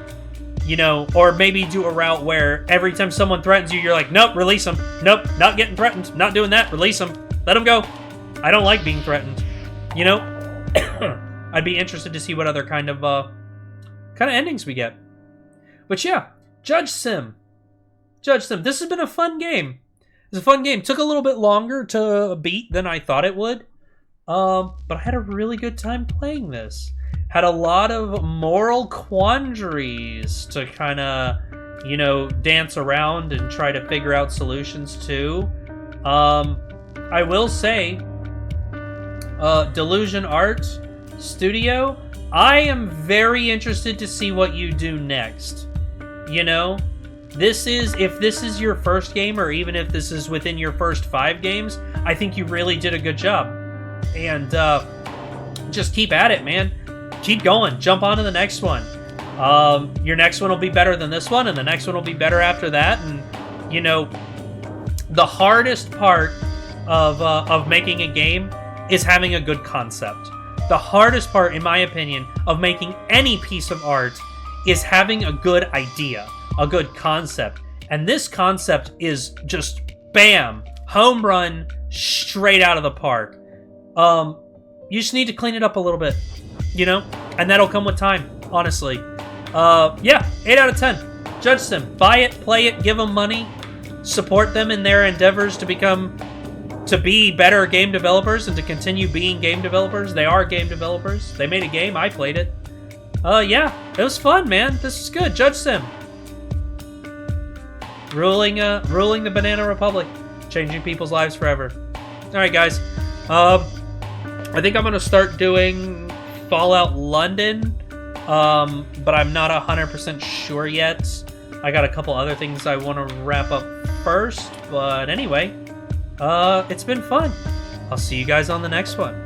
You know, or maybe do a route where every time someone threatens you, you're like, nope, release them. Nope, not getting threatened, not doing that, release them. Let them go. I don't like being threatened. You know? I'd be interested to see what other kind of endings we get. But yeah, JudgeSim. JudgeSim. This has been a fun game. It's a fun game. Took a little bit longer to beat than I thought it would. But I had a really good time playing this. Had a lot of moral quandaries to kind of, you know, dance around and try to figure out solutions to. I will say, DelusionArt Studio, I am very interested to see what you do next. You know, if this is your first game, or even if this is within your first 5 games, I think you really did a good job. And just keep at it, man. Keep going. Jump on to the next one. Your next one will be better than this one, and the next one will be better after that. And, you know, the hardest part of making a game is having a good concept. The hardest part, in my opinion, of making any piece of art is having a good idea, a good concept. And this concept is just, bam, home run, straight out of the park. You just need to clean it up a little bit, you know? And that'll come with time, honestly. Yeah, 8 out of 10. JudgeSim. Buy it, play it, give them money. Support them in their endeavors to be better game developers and to continue being game developers. They are game developers. They made a game, I played it. Yeah, it was fun, man. This is good. JudgeSim. Ruling the Banana Republic. Changing people's lives forever. Alright, guys. I think I'm going to start doing Fallout London, but I'm not 100% sure yet. I got a couple other things I want to wrap up first, but anyway, it's been fun. I'll see you guys on the next one.